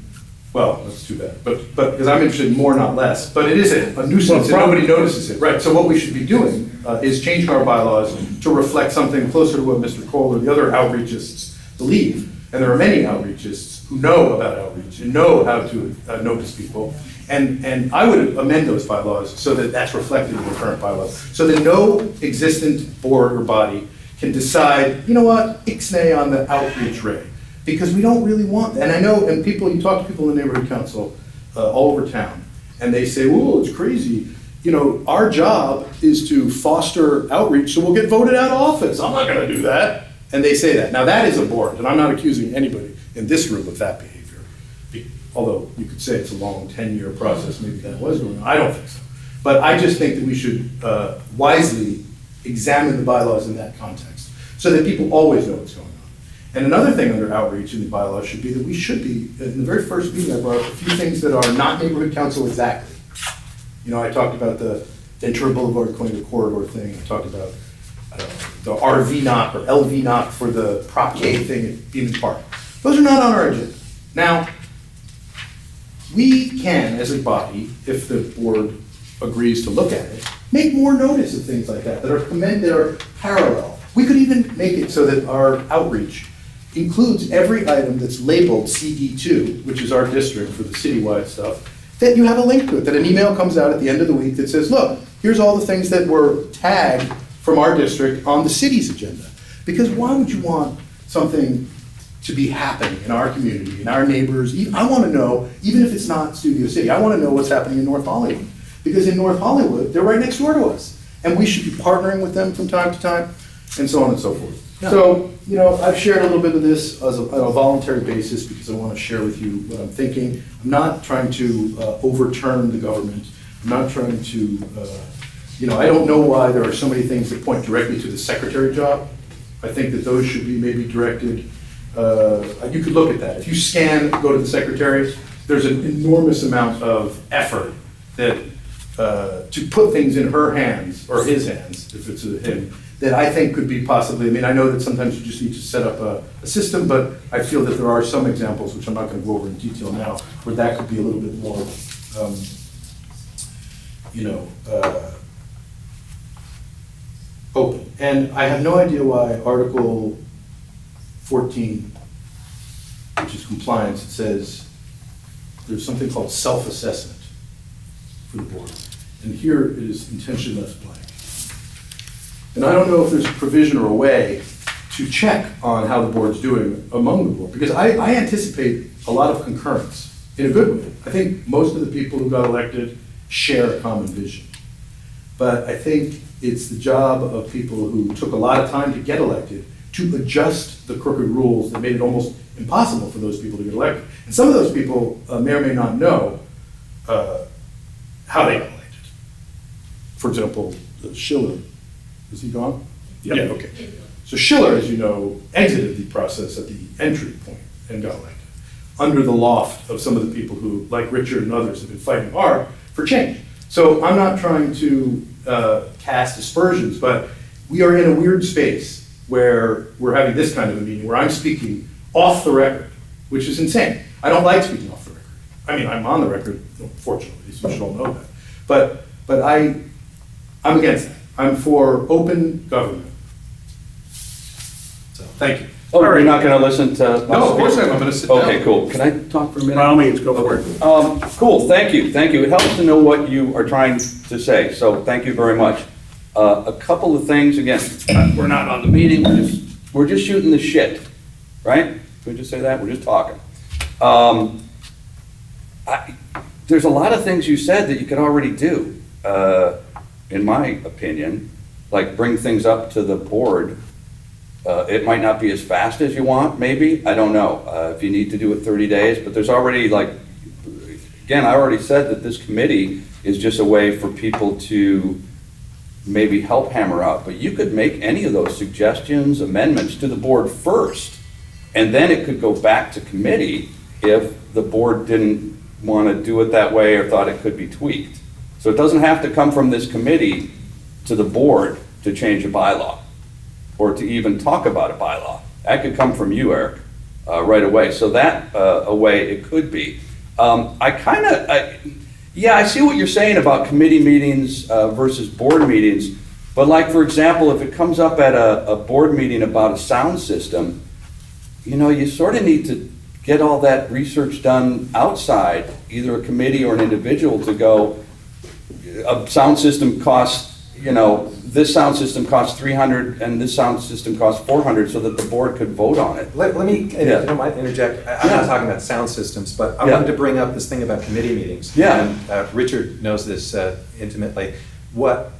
Well, that's too bad, but, because I'm interested in more, not less, but it is a nuisance and nobody notices it, right? So what we should be doing is changing our bylaws to reflect something closer to what Mr. Cole or the other outreachists believe. And there are many outreachists who know about outreach and know how to notice people. And I would amend those bylaws so that that's reflected in the current bylaws. So that no existent board or body can decide, you know what, ixnay on the outreach rate. Because we don't really want, and I know, and people, you talk to people in the neighborhood council all over town, and they say, whoa, it's crazy. You know, our job is to foster outreach so we'll get voted out of office. I'm not gonna do that. And they say that. Now that is abhorrent, and I'm not accusing anybody in this room of that behavior. Although you could say it's a long 10-year process, maybe that was going on. I don't think so. But I just think that we should wisely examine the bylaws in that context so that people always know what's going on. And another thing under outreach in the bylaws should be that we should be, in the very first meeting I brought up a few things that are not neighborhood council exactly. You know, I talked about the Ventura Boulevard Coining Corridor thing. I talked about the RV knock or LV knock for the Prop K thing at Beaman Park. Those are not on our agenda. Now, we can, as a body, if the board agrees to look at it, make more notice of things like that that are parallel. We could even make it so that our outreach includes every item that's labeled CD2, which is our district for the citywide stuff, that you have a link to it, that an email comes out at the end of the week that says, look, here's all the things that were tagged from our district on the city's agenda. Because why would you want something to be happening in our community, in our neighbors? I want to know, even if it's not Studio City, I want to know what's happening in North Hollywood. Because in North Hollywood, they're right next door to us. And we should be partnering with them from time to time, and so on and so forth.
Yeah.
So, you know, I've shared a little bit of this on a voluntary basis because I want to share with you what I'm thinking. I'm not trying to overturn the government. I'm not trying to, you know, I don't know why there are so many things that point directly to the secretary job. I think that those should be maybe directed, you could look at that. If you scan, go to the secretary, there's an enormous amount of effort that, to put things in her hands, or his hands, if it's him, that I think could be possibly, I mean, I know that sometimes you just need to set up a system, but I feel that there are some examples, which I'm not gonna go over in detail now, where that could be a little bit more, you know, open. And I have no idea why Article 14, which is compliance, it says there's something called self-assessment for the board. And here it is intentionally left blank. And I don't know if there's a provision or a way to check on how the board's doing among the board, because I anticipate a lot of concurrence in a good way. I think most of the people who got elected share a common vision. But I think it's the job of people who took a lot of time to get elected to adjust the crooked rules that made it almost impossible for those people to get elected. And some of those people may or may not know how they got elected. For example, Schiller, is he gone?
Yep.
Yeah, okay. So Schiller, as you know, exited the process at the entry point and got elected, under the loft of some of the people who, like Richard and others, have been fighting hard for change. So I'm not trying to cast aspersions, but we are in a weird space where we're having this kind of a meeting where I'm speaking off the record, which is insane. I don't like speaking off the record. I mean, I'm on the record, fortunately, so you should all know that. But I'm against that. I'm for open government. So, thank you.
Oh, you're not going to listen to?
No, of course I'm going to sit down.
Okay, cool. Can I talk for a minute?
By all means, go for it.
Cool, thank you. It helps to know what you are trying to say, so thank you very much. A couple of things, again, we're not on the meeting, we're just shooting the shit, right? Can we just say that? We're just talking. There's a lot of things you said that you could already do, in my opinion, like bring things up to the board It might not be as fast as you want, maybe, I don't know, if you need to do it 30 days, but there's already like, again, I already said that this committee is just a way for people to maybe help hammer out, but you could make any of those suggestions, amendments to the board first, and then it could go back to committee if the board didn't want to do it that way or thought it could be tweaked. So it doesn't have to come from this committee to the board to change a bylaw, or to even talk about a bylaw. That could come from you, Eric, right away. So that, a way it could be. Yeah, I see what you're saying about committee meetings versus board meetings, but like, for example, if it comes up at a board meeting about a sound system, you know, you sort of need to get all that research done outside, either a committee or an individual, to go, a sound system costs, you know, this sound system costs 300 and this sound system costs 400, so that the board could vote on it.
Let me, if
Yeah.
you don't mind interject, I'm not talking about sound systems, but I
Yeah.
wanted to bring up this thing about committee meetings.
Yeah.
And Richard knows this intimately. Well,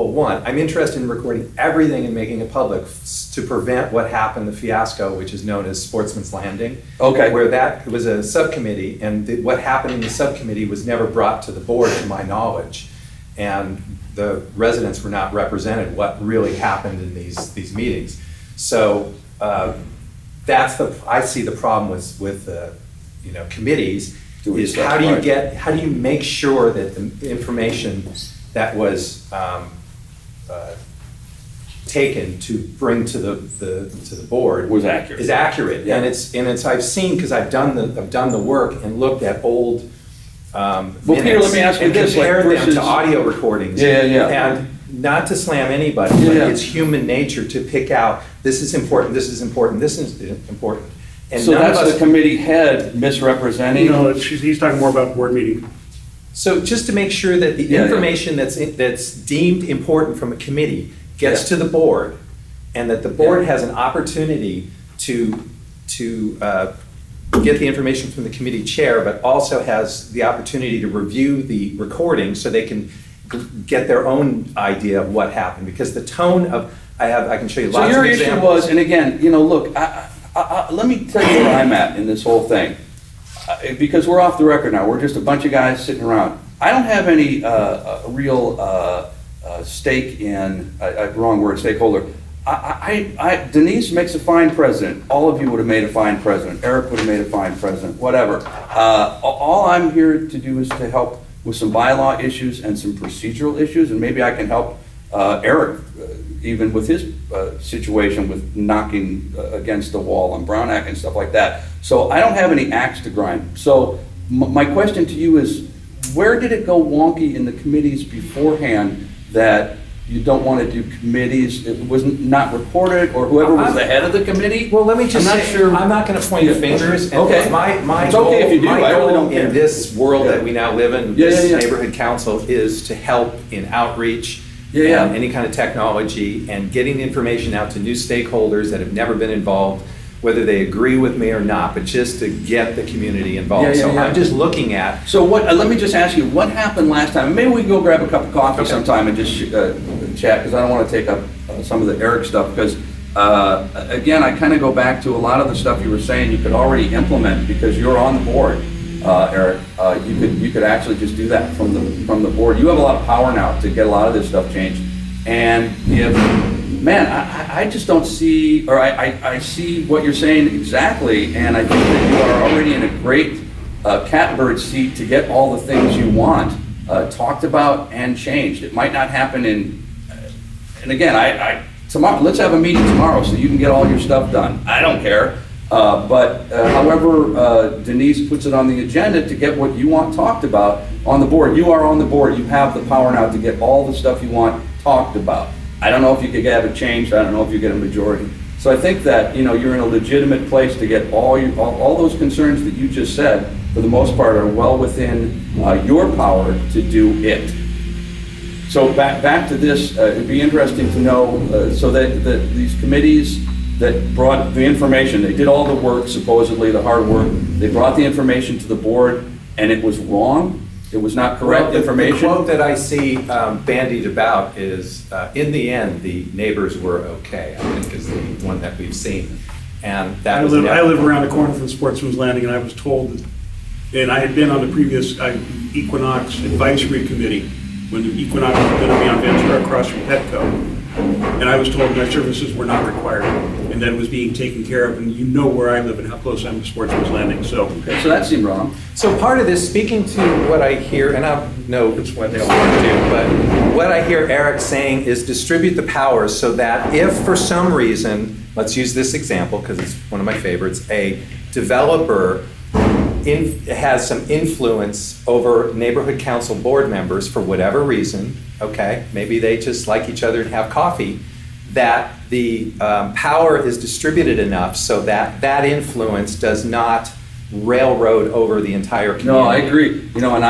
one, I'm interested in recording everything and making it public to prevent what happened, the fiasco, which is known as Sportsman's Landing.
Okay.
Where that was a subcommittee, and what happened in the subcommittee was never brought to the board, to my knowledge. And the residents were not represented what really happened in these meetings. So that's I see the problem with you know, committees, is how do you make sure that the information that was taken to bring to the board
Was accurate.
is accurate.
Yeah.
And it's I've seen, because I've done the work and looked at old
Well, Peter, let me ask you this, like,
and compared them
versus-
to audio recordings.
Yeah.
And not to slam anybody, but
Yeah.
it's human nature to pick out, this is important, this is important, this is important. And
So
none of
that's
us-
the committee head misrepresenting?
No, he's talking more about board meeting.
So just to make sure that the
Yeah.
information that's deemed important from a committee gets
Yeah.
to the board, and that the board
Yeah.
has an opportunity to get the information from the committee chair, but also has the opportunity to review the recording so they can get their own idea of what happened. Because the tone of, I can show you
So
lots of
your
examples.
issue was, and again, you know, look, let me tell you where I'm at in this whole thing. Because we're off the record now, we're just a bunch of guys sitting around. I don't have any real stake in, wrong word, stakeholder. Denise makes a fine president. All of you would have made a fine president. Eric would have made a fine president, whatever. All I'm here to do is to help with some bylaw issues and some procedural issues, and maybe I can help Eric even with his situation with knocking against the wall on Brown Act and stuff like that. So I don't have any axe to grind. So my question to you is, where did it go wonky in the committees beforehand that you don't want to do committees? It was not reported, or whoever was the head of the committee?
Well, let me just
I'm not
say,
sure.
I'm not going to point
Yeah.
fingers. And
Okay.
My
It's
goal,
okay if you do.
my
I really
goal
don't care.
in this world
Yeah.
that we now live in,
Yeah,
this
yeah.
neighborhood council, is to help in outreach
Yeah.
and any kind of technology, and getting the information out to new stakeholders that have never been involved, whether they agree with me or not, but just to get the community involved.
Yeah, yeah,
So
yeah.
I'm just looking at,
So what, let me just ask you, what happened last time? Maybe we can go grab a cup of coffee
Okay.
sometime and just chat, because I don't want to take up some of the Eric stuff, because again, I kind of go back to a lot of the stuff you were saying you could already implement, because you're on the board, Eric. You could actually just do that from the board. You have a lot of power now to get a lot of this stuff changed. And if, man, I just don't see, or I see what you're saying exactly, and I think that you are already in a great catbird seat to get all the things you want talked about and changed. It might not happen and again, tomorrow, let's have a meeting tomorrow so you can get all your stuff done. I don't care. But however Denise puts it on the agenda to get what you want talked about on the board. You are on the board. You have the power now to get all the stuff you want talked about. I don't know if you could have it changed. I don't know if you get a majority. So I think that, you know, you're in a legitimate place to get all those concerns that you just said, for the most part, are well within your power to do it. So back to this, it'd be interesting to know, so that these committees that brought the information, they did all the work, supposedly the hard work, they brought the information to the board and it was wrong. it was not correct
The
information.
quote that I see bandied about is, in the end, the neighbors were okay, I think is the one that we've seen. And that
I
was.
live around the corner from Sportsman's Landing, and I was told, and I had been on the previous Equinox Advisory Committee, when the Equinox was going to be on Ventura across from Petco. And I was told my services were not required, and that it was being taken care of, and you know where I live and how close I am to Sportsman's Landing, so.
Okay, so that seemed wrong.
So part of this, speaking to what I hear, and I know what they all want to do, but what I hear Eric saying is distribute the powers so that if for some reason, let's use this example because it's one of my favorites, a developer has some influence over neighborhood council board members for whatever reason, okay, maybe they just like each other and have coffee, that the power is distributed enough so that that influence does not railroad over the entire community.
No, I agree. You know, and it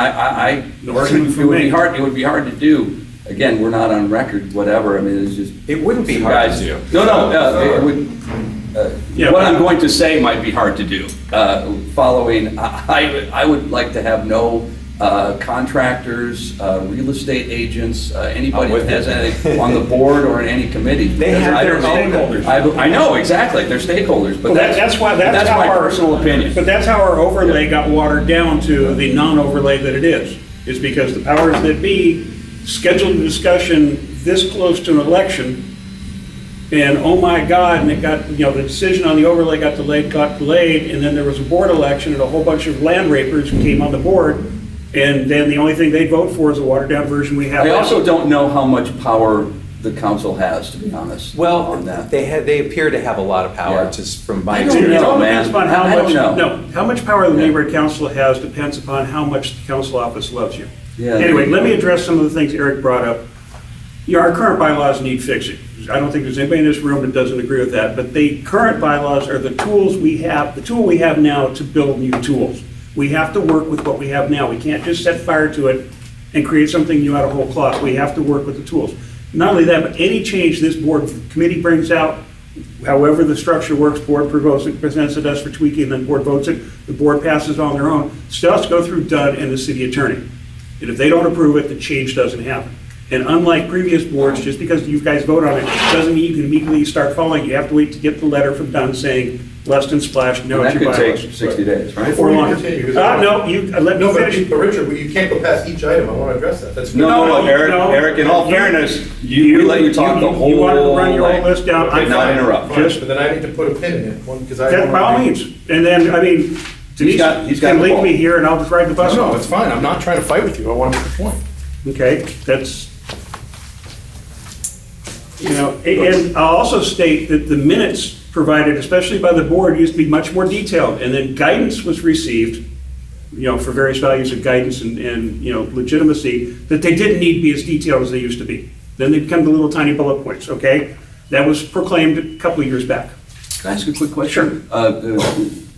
would be hard to do. Again, we're not on record, whatever. I mean, it's just.
It wouldn't be hard to do.
No, it would. What I'm going to say might be hard to do. Following, I would like to have no contractors, real estate agents, anybody that has anything on the board or in any committee.
They have their
stakeholders.
I know, exactly, they're stakeholders, but
Well, that's how
my
our
personal opinion.
But that's how our overlay got watered down to the non-overlay that it is because the powers that be scheduled a discussion this close to an election, and oh my God, and it got, the decision on the overlay got delayed, and then there was a board election, and a whole bunch of land rapers came on the board, and then the only thing they'd vote for is a watered-down version we have
I
now.
also don't know how much power the council has, to be honest.
Well,
on that.
they appear to have a lot of power,
Yeah.
just from my
I don't
experience.
know,
It all
man.
depends upon how
I don't
much,
know.
no, how much power the
Yeah.
neighborhood council has depends upon how much the council office loves you.
Yeah.
Anyway, let me address some of the things Eric brought up. Our current bylaws need fixing. I don't think there's anybody in this room that doesn't agree with that, but the current bylaws are the tools we have, the tool we have now to build new tools. We have to work with what we have now. We can't just set fire to it and create something new out of whole cloth. We have to work with the tools. Not only that, but any change this board committee brings out, however the structure works, board presents it to us for tweaking, then board votes it, the board passes on their own, still has to go through DUD and the city attorney. And if they don't approve it, the change doesn't happen. And unlike previous boards, just because you guys vote on it, doesn't mean you can immediately start following. You have to wait to get the letter from DUN saying, less than splash, no,
And
it's
that
your
could
bylaws.
take 60 days, right?
Or longer.
Continue, because
No, let me
No, but
finish.
Richard, you can't go past each item, I want to address that, that's.
No, Eric,
no.
Eric, in all
You-
fairness, we let you talk the whole.
You want to run your whole
length.
list down? I'm
Not
fine.
interrupt.
Fine,
Just-
but then I need to put a pin in it, because I.
By all means. And then, Denise
he's got
can
the
leave
ball.
me here and I'll just ride the bus.
No, it's fine, I'm not trying to fight with you, I want to make the point.
Okay, that's, and I'll also state that the minutes provided, especially by the board, used to be much more detailed, and then guidance was received, for various values of guidance and legitimacy, that they didn't need to be as detailed as they used to be. Then they become the little tiny bullet points, okay? That was proclaimed a couple of years back.
Can I ask a quick question?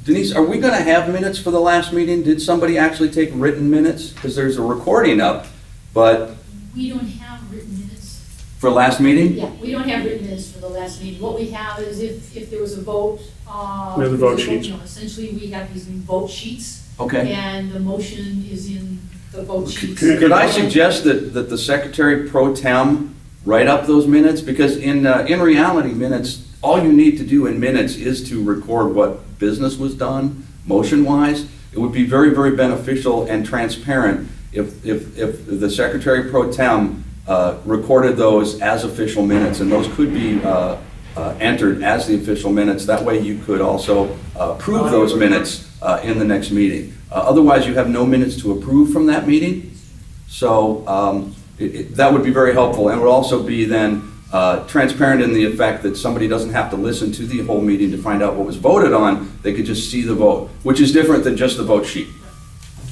Denise, are we going to have minutes for the last meeting? Did somebody actually take written minutes? Because there's a recording up, but
We don't have written minutes.
for last meeting?
Yeah, we don't have written minutes for the last meeting. What we have is if there was a vote.
We have the vote
there's a
sheets.
no, essentially, we have these vote sheets.
Okay.
And the motion is in the vote sheets.
Could I suggest that the secretary pro tem write up those minutes? Because in reality, minutes, all you need to do in minutes is to record what business was done, motion-wise. It would be very, very beneficial and transparent if the secretary pro tem recorded those as official minutes, and those could be entered as the official minutes. That way you could also approve those minutes in the next meeting. Otherwise, you have no minutes to approve from that meeting. So that would be very helpful, and would also be then transparent in the effect that somebody doesn't have to listen to the whole meeting to find out what was voted on. They could just see the vote, which is different than just the vote sheet.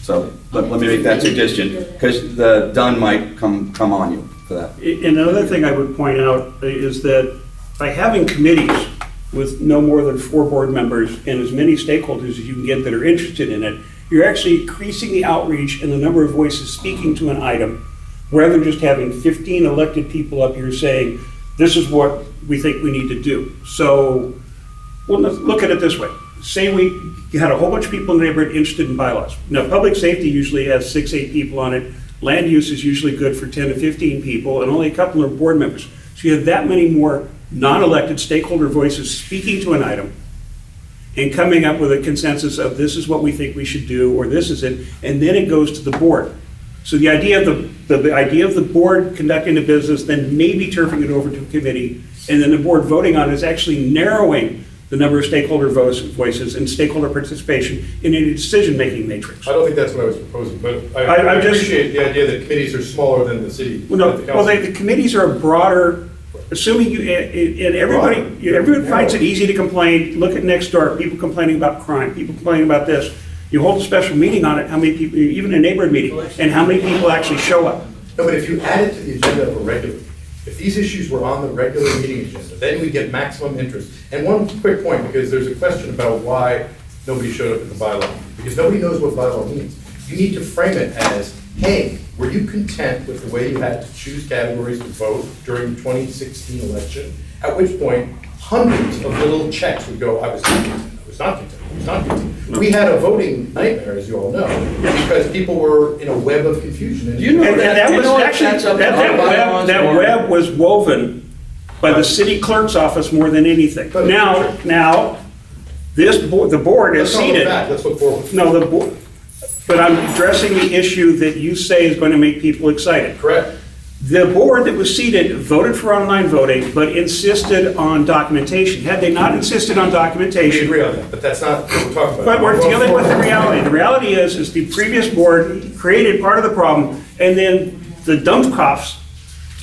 So let me make that suggestion, because the done might come on you for that.
And another thing I would point out is that by having committees with no more than 4 board members and as many stakeholders as you can get that are interested in it, you're actually increasing the outreach and the number of voices speaking to an item, rather than just having 15 elected people up here saying, this is what we think we need to do. So, well, let's look at it this way. say we had a whole bunch of people in the neighborhood interested in bylaws. Now, public safety usually has 6, 8 people on it. Land use is usually good for 10 to 15 people, and only a couple are board members. So you have that many more non-elected stakeholder voices speaking to an item and coming up with a consensus of this is what we think we should do, or this is it, and then it goes to the board. So the idea of the idea of the board conducting the business, then maybe turfing it over to a committee, and then the board voting on it is actually narrowing the number of stakeholder voices and stakeholder participation in a decision-making matrix.
I don't think that's what I was proposing, but I
I'm just-
appreciate the idea that committees are smaller than the city.
Well, no,
the
well,
council.
the committees are a broader, assuming you, and everybody,
Broader.
everyone finds it easy to complain. Look at next door, people complaining about crime, people complaining about this. You hold a special meeting on it, how many people, even a neighborhood meeting, and how many people actually show up?
No, but if you add it to the agenda of a regular, if these issues were on the regular meeting agenda, then we get maximum interest. And one quick point, because there's a question about why nobody showed up at the bylaw, because nobody knows what bylaw means. You need to frame it as, hey, were you content with the way you had to choose categories to vote during the 2016 election? At which point, hundreds of little checks would go, I was not content, I was not content, I was not content. We had a voting nightmare, as you all know, because people were in a web of confusion. And
Do you know
And that
Do you
was
know if
actually,
that's up to
that
our bylaws
that
or-
web was woven by the city clerk's office more than anything.
But-
Now, the board is
Let's not look
seated.
back, let's look forward.
No, the board, but I'm addressing the issue that you say is going to make people excited.
Correct.
The board that was seated voted for online voting, but insisted on documentation. Had they not insisted on
We
documentation,
agree on that, but that's not what we're talking about.
but we're dealing with the reality. The reality is the previous board created part of the problem, and then the Dumpkopfs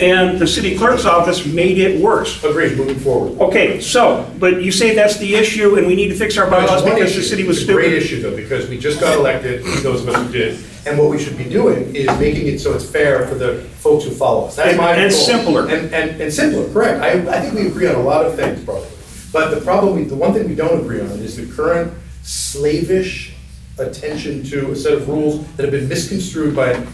and the city clerk's office made it worse.
Agreed, moving forward.
Okay, so, but you say that's the issue, and we need to fix our bylaws
It's one
because the
issue.
city was
It's a great
stupid.
issue, though, because we just got elected, those of us who did, and what we should be doing is making it so it's fair for the folks who follow us. That's my goal.
And simpler.
And simpler, correct. I think we agree on a lot of things, probably. But the one thing we don't agree on is the current slavish attention to a set of rules that have been misconstrued by an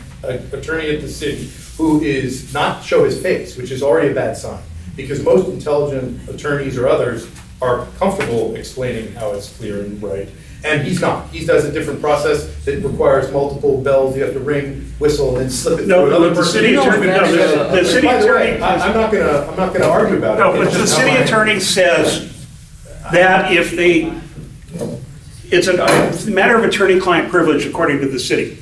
attorney at the city who is not show his face, which is already a bad sign. Because most intelligent attorneys or others are comfortable explaining how it's clear and right. And he's not. He does a different process that requires multiple bells. You have to ring, whistle, and then slip it
No,
through another
the
person.
city attorney- no, the city
By the way,
attorney-
I'm not gonna argue about it.
No, but
It's
the
just
city
how I-
attorney says that if they, it's a matter of attorney-client privilege according to the city.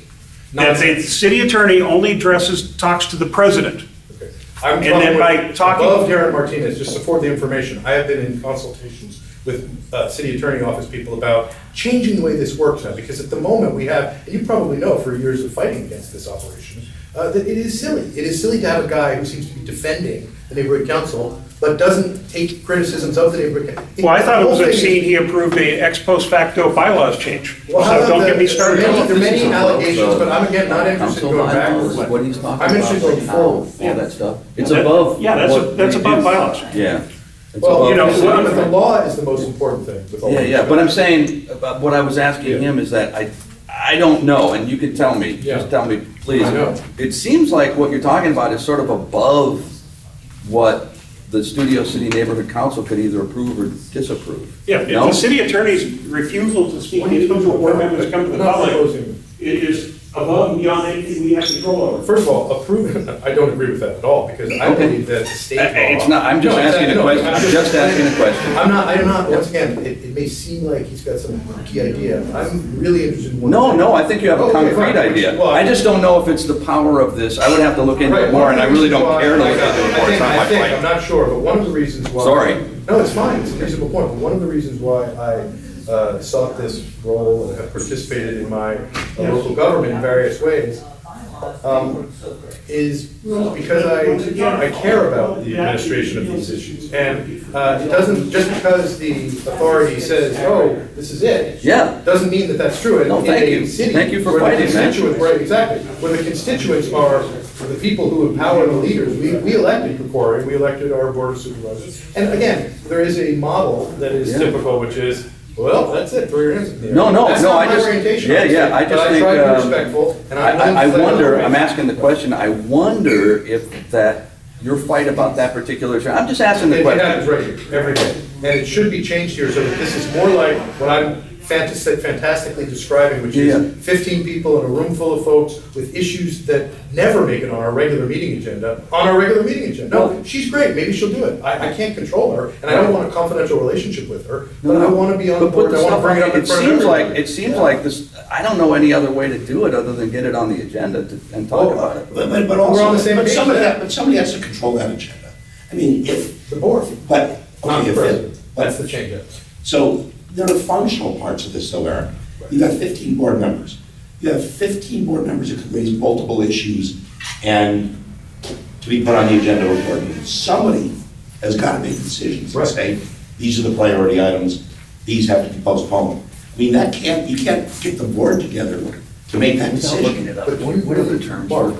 That the city attorney only talks to the president.
Okay. I'm
And then by
talking with,
talking-
above Darren Martinez, just support the information. I have been in consultations with city attorney office people about changing the way this works now, because at the moment we have, and you probably know for years of fighting against this operation, that it is silly. It is silly to have a guy who seems to be defending the neighborhood council, but doesn't take criticisms of the neighborhood council.
Well, I thought it was
The whole thing
obscene
is-
he approved a ex post facto bylaws change.
Well, how
So
about
don't get me
the-
started.
There are many
This is a
allegations,
vote,
but I'm again not interested in
Council
going
bylaws,
backwards.
what he's talking
I'm interested
about
in going forward.
all that stuff. It's
That-
above.
Yeah,
what
that's
we
above
do.
bylaws.
Yeah. It's
Well,
above-
but the law is the most important thing with all
Yeah,
this.
yeah, but I'm saying, about what I was asking him is that I don't know, and you can tell me,
Yeah.
just tell me, please.
I know.
It seems like what you're talking about is sort of above what the Studio City Neighborhood Council could either approve or disapprove.
Yeah, if
No?
the city attorney's refusal to speak to individual board members come to the
I'm not
public
proposing-
is above and beyond anything we have control over.
First of all, I don't agree with that at all, because I
Okay.
believe that the state law.
It's not, I'm just
No,
asking a
no,
question,
I'm
I'm just asking a question.
I'm not, once again, it may seem like he's got some key idea. I'm really interested in one.
No,
thing.
no, I think you have a
Okay,
concrete
fine.
idea.
Well,
I just don't know if it's the power of this. I would have to look into it
Right,
more, and I really don't
one of the
care to look
reasons
into it
why-
more. It's not my
I think, I'm
fight.
not sure, but one of the reasons why.
Sorry.
No, it's fine, it's a reasonable point, but one of the reasons why I sought this role and have participated in my local government in various ways is because I care about the administration of these issues. And it doesn't, just because the authority says, oh, this is it.
Yeah.
Doesn't mean that that's true.
No,
In
thank
a
you.
city
Thank you for
where the
fighting, man.
constituents- Right, exactly. Where the constituents are the people who empower the leaders. We elected Pecori, we elected our board of supervisors. And again, there is a model that is
Yeah.
typical, which is, well, that's it, throw your hands in the air.
No, no,
That's
no,
not
I
my
just-
orientation,
yeah,
obviously,
yeah, I just
but
think,
I try to be respectful, and
I
I
wonder, I'm asking the question, I wonder if that your fight about that particular, I'm just asking the
It
question.
happens right here, every day. And it should be changed here so that this is more like what I'm fantastically describing, which
Yeah.
is 15 people in a room full of folks with issues that never make it on our regular meeting agenda, No, she's great, maybe she'll do it. I can't control her, and I don't want a confidential relationship with her, but I want to be on the
But put
board,
the
I want
stuff
to bring it
on,
up in
it
front of
seems like,
everybody.
it seems like this, I don't know any other way to do it other than get it on the agenda and talk about it.
But
We're on the
also,
same
but
page.
somebody has to control that agenda. I mean, if,
The board,
but,
not
okay,
the
if
president.
it,
That's
but,
the change.
so there are functional parts of this though, Eric. You got 15 board members. You have 15 board members that could raise multiple issues and to be put on the agenda of board meetings. Somebody has got to make decisions and
Right.
say, these are the priority items, these have to be postponed. I mean, you can't get the board together to make that
Without looking
decision.
it up,
But
what are the terms?
Mark,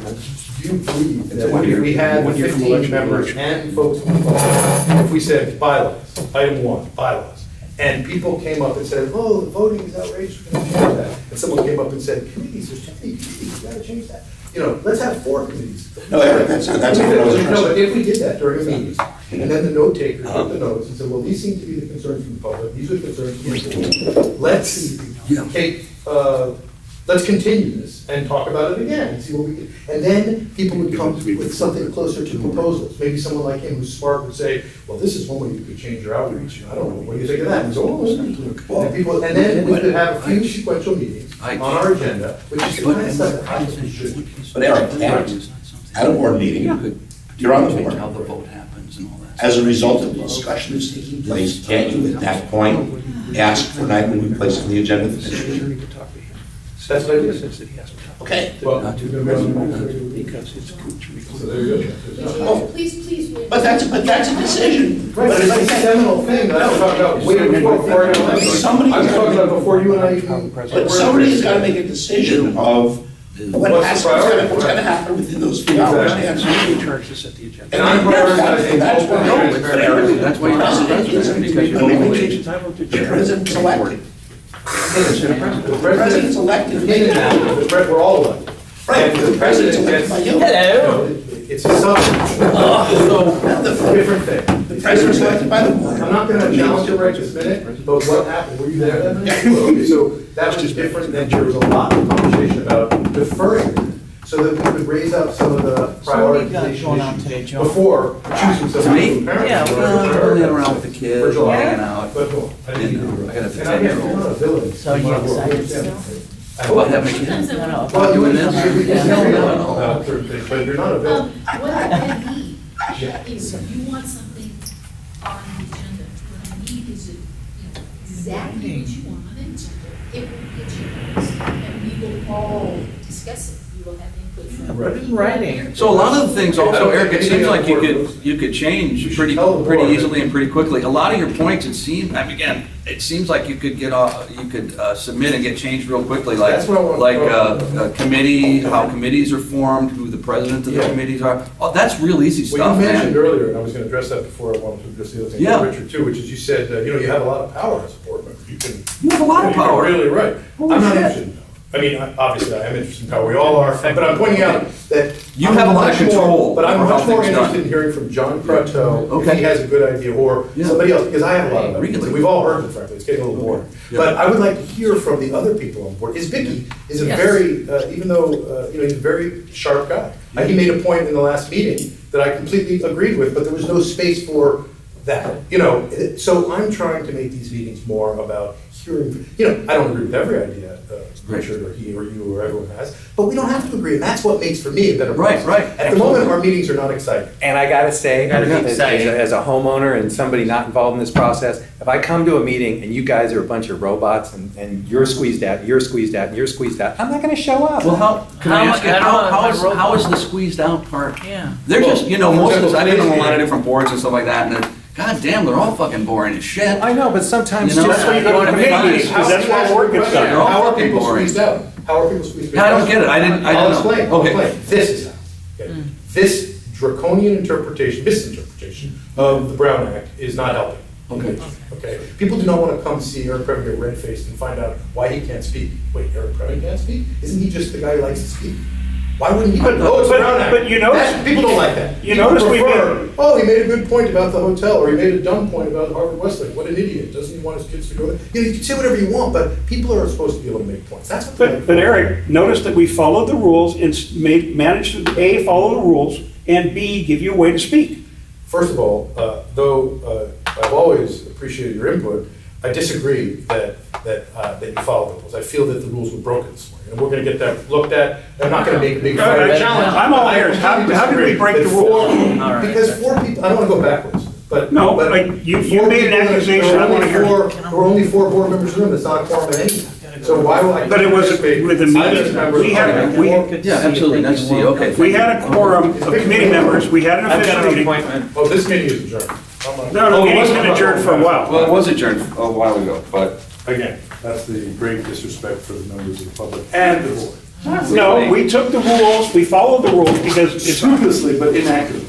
do you believe
It's
that
a 1
if
year-
we had
1 year from
15
election to
members
election.
and folks involved, if we said bylaws, item 1, bylaws, and people came up and said, oh, the voting is outrageous, we're gonna change that. And someone came up and said, committees, there's too many committees, we gotta change that. You know, let's have 4 committees.
No, Eric, that's what I was
No,
addressing.
but if we did that during a meeting, and then the note taker took the notes and said, well, these seem to be the concerns from the public, these are the concerns from the board. Let's continue this and talk about it again and see what we can, and then people would come with something closer to proposals. Maybe someone like him who's smart would say, well, this is one way you could change your outreach. I don't know, what do you think of that? And so, and then we could have a few sequential meetings on our agenda, which is the kind of stuff that I think we should do.
But Eric, at a board meeting, you're on the
How the
board.
vote happens and all that.
As a result of the discussion that's taking place, can't you at that point ask for an item to be placed on the agenda for this year?
That's what I did.
Okay.
Well,
Because it's
so there you go.
Please, wait.
But that's a decision.
Right, but it's a seminal thing that I was talking about way before you and I.
Somebody-
I was talking about before you and I even.
But somebody has got to make a decision of what's gonna happen within those few hours.
Exactly.
We charge this at the agenda.
And I'm prioritizing.
That's
open
why-
and
but Eric,
That's why you're
President isn't
because you're
only-
only.
The president's elected.
The
President's elected.
We're all elected.
Right,
And
the president's
gets-
elected by you.
Hello. It's a substantive, different thing.
The president's elected by the board.
I'm not gonna challenge it right this minute, but what happened, were you there that night? Okay, so that was just different, then there was a lot of conversation about deferring, so that we could raise up some of the
So what do you got going on
prioritization
today,
issues
Joe?
before choosing
To
someone
me?
who apparently.
Yeah,
Well, hanging around with the kids,
For July.
hanging out.
But, no, I didn't
You know,
do
I got a
And I guess you're
10-year-old.
not a villain.
So you excited still?
I
About
hope.
having a kid?
No, no.
Well, you wouldn't,
Yeah.
you
Yeah.
about certain things, but you're not a villain.
What I need is if you want something on the agenda, what I need is, exactly what you want on the agenda. It will get you, and we will all discuss it. We will have input from.
Put it in writing.
So a lot of the things also, Eric, it seems like you
Anything
could change pretty
tell the board.
easily and pretty quickly. A lot of your points, it seems, I mean, again, it seems like you could get off, you could submit and get changed real quickly, like,
That's what I want to
like
talk
a committee, how committees are formed, who the president of the
Yeah.
committees are. Oh, that's real easy
Well,
stuff,
you mentioned
man.
earlier, and I was gonna address that before I wanted to address the other thing,
Yeah.
Richard too, which is you said, you have a lot of power as a board member. You can.
You have a lot of
you're
power.
Really right.
Holy
I'm not
shit.
interested in power. I mean, obviously, I am interested in power, we all are, but I'm pointing out that.
You
I'm
have a lot of
much more-
control
But I'm
over how
much more
things done.
interested in hearing from John Prateau, if
Okay.
he has a good idea, or
Yeah.
somebody else, because I have a lot of ideas.
Really?
We've all heard them, frankly, it's getting a little boring.
Yeah.
But I would like to hear from the other people on board. Izbicki is a
Yes.
very, even though, he's a very sharp guy. He made a point in the last meeting that I completely agreed with, but there was no space for that, so I'm trying to make these meetings more about hearing, I don't agree with every idea, Richard, or he, or you, or everyone has, but we don't have to agree, and that's what makes, for me, a better
Right,
process.
right.
At the moment, our meetings are not exciting.
And I gotta say,
Gotta be
as
exciting.
as a homeowner and somebody not involved in this process, if I come to a meeting and you guys are a bunch of robots and you're squeezed out, you're squeezed out, and you're squeezed out, I'm not gonna show up.
Well, can I
How
ask you,
much-
how is the squeezed out part?
Yeah.
They're just, most of this, I've been on a lot of
Well,
different boards and stuff like that, and they're, god damn, they're all fucking boring as shit.
I know, but sometimes
You know,
just.
that's why you go to committee meetings,
How-
that's why work gets done.
They're all
How are
fucking
people
boring.
squeezed out? How are people squeezed out?
Yeah, I don't get it. I don't know.
I'll explain.
Okay.
This is how. Okay. This draconian interpretation, misinterpretation of the Brown Act is not helping.
Okay.
Okay? People do not want to come see Eric Preven get red-faced and find out why he can't speak. Wait, Eric Preven can't speak? Isn't he just the guy who likes to speak? Why wouldn't he?
But-
Oh, it's
but-
Brown Act.
but you notice-
That- people don't like that.
You
People
notice we
prefer, oh, he made a good point about the hotel, or he made a dumb point about Harvard Westlake. What an idiot. Doesn't he want his kids to go there? You know, you can say whatever you want, but people are supposed to be able to make points. That's what.
But Eric, notice that we followed the rules and managed to, A, follow the rules, and B, give you a way to speak.
First of all, though I've always appreciated your input, I disagree that you follow the rules. I feel that the rules were broken this morning, and we're gonna get that looked at. I'm not gonna make a big fight.
I challenge, I'm all ears. How did we break the rules?
Because four people, I don't wanna go backwards, but.
No,
but
but you
four
made an
people,
accusation,
there
I
were
wanna
only
hear.
four- There were only 4 board members in the room, that's not a quorum of anything. So why would I?
But it was with the meeting. We
Yeah, absolutely, nice to see you, okay.
We had a quorum of committee members, we had an
I've got
official
an
meeting.
appointment.
Oh, this meeting is adjourned.
No, the meeting's been adjourned for a while.
Well, it was adjourned a while ago, but
Again, that's the grave disrespect for the members of the public and the board.
No, we took the rules, we followed the rules because it's,
Scrupulously, but inaccurately.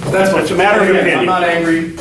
That's
It's a matter of
Again,
opinion.
I'm not angry.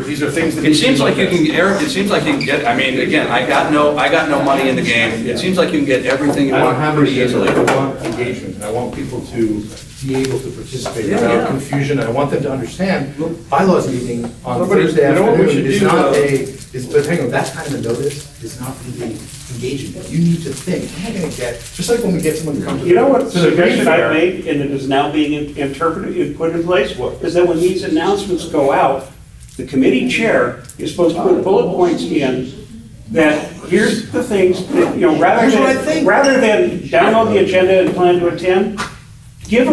These are things that.
it seems like you can, Eric, it seems like you can get, I mean, again, I got no money in the game. It seems like you can get everything you
I don't
want
have
pretty
any
easily.
I want engagement, and I want people to be able to participate
Yeah,
without
yeah.
confusion, and I want them to understand, bylaws meeting on
Somebody-
Thursday
you know what we
afternoon
should
is
do,
not
though?
but hang on, that kind of notice is not really engagement. You need to think, am I gonna get, just like when we get someone to come to.
you know what
to the
suggestion
fair.
I've made, and it is now being interpreted and put in place, is that when these announcements go out, the committee chair is supposed to put bullet points in that here's the things that, you know,
Here's what I think.
rather than download the agenda and plan to attend, give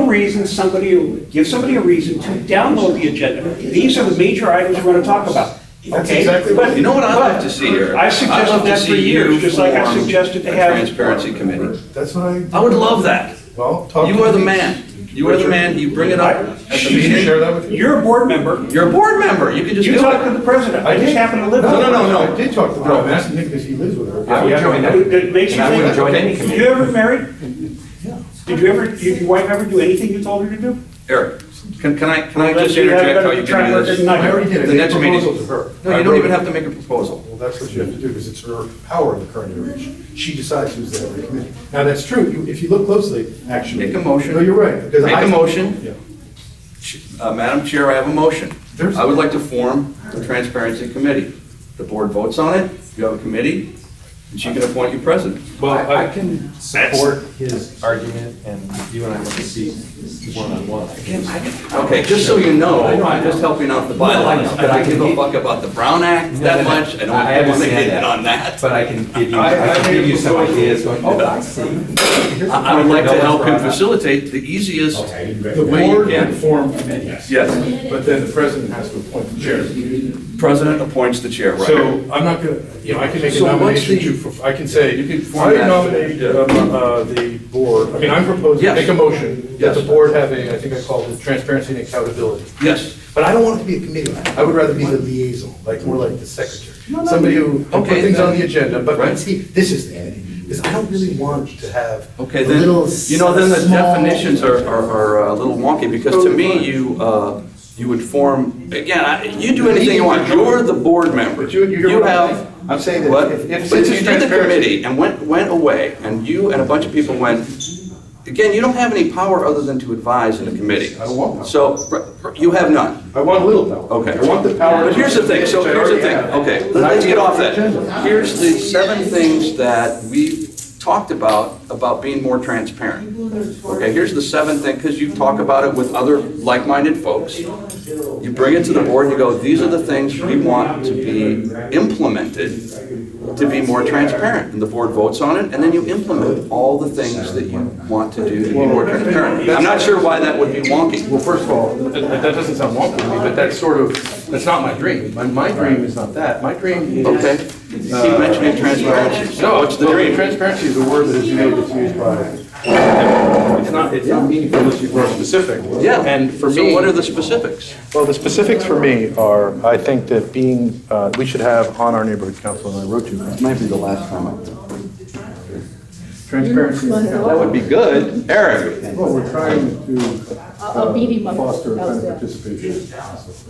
somebody a reason to download the agenda. These are the major items we're gonna talk about.
That's
Okay?
exactly what-
But-
You know what I'd like
but
to see here?
I
I'd
suggested
love to
that for
see you
years, just like I
form
suggested to
a
have.
Transparency committee.
That's what
I would love that.
Well, talk to
You are the
Denise.
man. You are the man. You bring it up at the
Should you share
meeting.
that with you?
You're a board member.
You're a board member. You can just
You
do
talk to
it.
the president. I just happen to live with
No,
him.
no, I did talk to her, I'm asking him because he lives with her.
I would join that.
It makes you
And I
think.
wouldn't join any
Did
committee.
you ever marry? Did your wife ever do anything you told her to do?
Eric, can I
Well,
just
then you have
interject how
a
you
track
can do
record
this?
not
I already did, I
The
made a
next meeting.
proposal to her.
No, you don't even have to make a proposal.
Well, that's what you have to do, because it's her power in the current iteration. She decides who's the head of the committee. Now, that's true, if you look closely, actually.
Make a motion.
No, you're right, because
Make
I.
a motion.
Yeah.
Madam Chair, I have a motion.
There's-
I would like to form a transparency committee. The board votes on it, you have a committee, and she can appoint you president.
Well, I can support his argument, and you and I want to speak one-on-one.
Okay, just so you know, I'm just helping out the bylaws. I don't give a fuck about the Brown Act that much. I don't
I
want to get
understand
in
that.
on that.
But I can give you some ideas going, oh, I see.
I would like to help him facilitate the easiest.
The
way you
board
can.
can form committees.
Yes,
But then the president has to appoint the chair.
president appoints the chair, right?
So I'm not gonna, I can make a
So what's
nomination
the-
I can say,
You can form
I
that.
nominate the board, I mean, I'm proposing,
Yes.
make a motion that the
Yes.
board have a, I think I called it transparency and accountability.
Yes.
But I don't want it to be a committee. I would rather be the liaison, like more like the secretary. Somebody who can put
Okay,
things on
then-
the agenda, but
Right.
see, this is the committee. Because I don't really want to have
Okay,
a
then,
little
you know, then the
small-
definitions are a little wonky, because to me, you would form, again, you do anything you want, you're the board member.
But you hear what I'm saying?
have,
I'm saying that
what?
if
But
it's
if you did the
transparency-
committee and went away, and you and a bunch of people went, again, you don't have any power other than to advise in the committee.
I don't want power.
So, you have none.
I want a little power.
Okay.
I want the power.
But here's the thing, so
which I
here's the
already
thing,
have.
okay,
And I
let's
can
get off
put
that.
the agenda.
Here's the 7 things that we've talked about being more transparent. Okay, here's the 7 things, because you talk about it with other like-minded folks. You bring it to the board and you go, these are the things we want to be implemented to be more transparent. And the board votes on it, and then you implement all the things that you want to do to be more transparent. I'm not sure why that would be wonky.
Well, first of all, that doesn't sound wonky to me, but that's not my dream. My dream is not that. My dream is.
Okay, you keep mentioning transparency, so what's the
Well,
dream?
Transparency is a word that is used by, it's not meaningful unless you're more specific.
Yeah,
And for
so
me.
what are the specifics?
Well, the specifics for me are, I think that we should have on our neighborhood council, and I wrote you,
This might be the last time
transparency.
That would be good. Eric?
Well, we're trying to
I'll beat him up.
foster a kind
How's
of
that?
participation.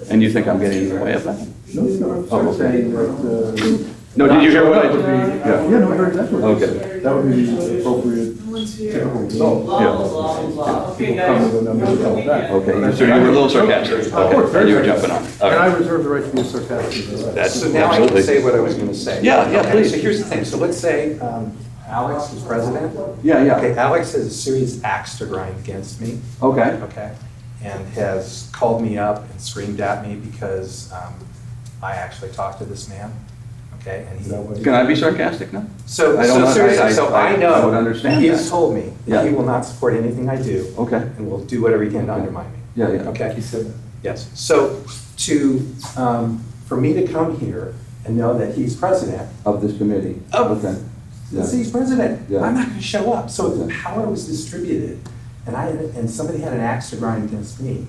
And you think I'm getting in the way of that?
No, I'm saying that
No, did you hear what I
That would be-
did?
Yeah, no, I heard exactly what you
Okay.
said. That would be the appropriate typical result. People come with a number and come back.
Okay, so you were a little sarcastic.
Of course,
Okay,
very
you were
sarcastic.
jumping on it. All
And I
right.
reserve the right to be sarcastic as well.
That's
So now I can
absolutely.
say what I was gonna say.
Yeah, yeah,
Okay,
please.
So here's the thing, so let's say Alex is president.
Yeah, yeah.
Okay, Alex has a serious axe to grind against me,
Okay.
okay? And has called me up and screamed at me because I actually talked to this man, okay? And he,
Can I be sarcastic now?
so
I don't know.
seriously, so
I
I know.
would understand
He
that.
has told me
Yeah.
that he will not support anything I do.
Okay.
And will do whatever he can to undermine me.
Yeah, yeah.
Okay? He said that. Yes. So for me to come here and know that he's president,
Of this committee?
Of-
Okay. Yeah.
let's say he's president,
Yeah.
I'm not gonna show up. So
Okay.
how it was distributed, and somebody had an axe to grind against me,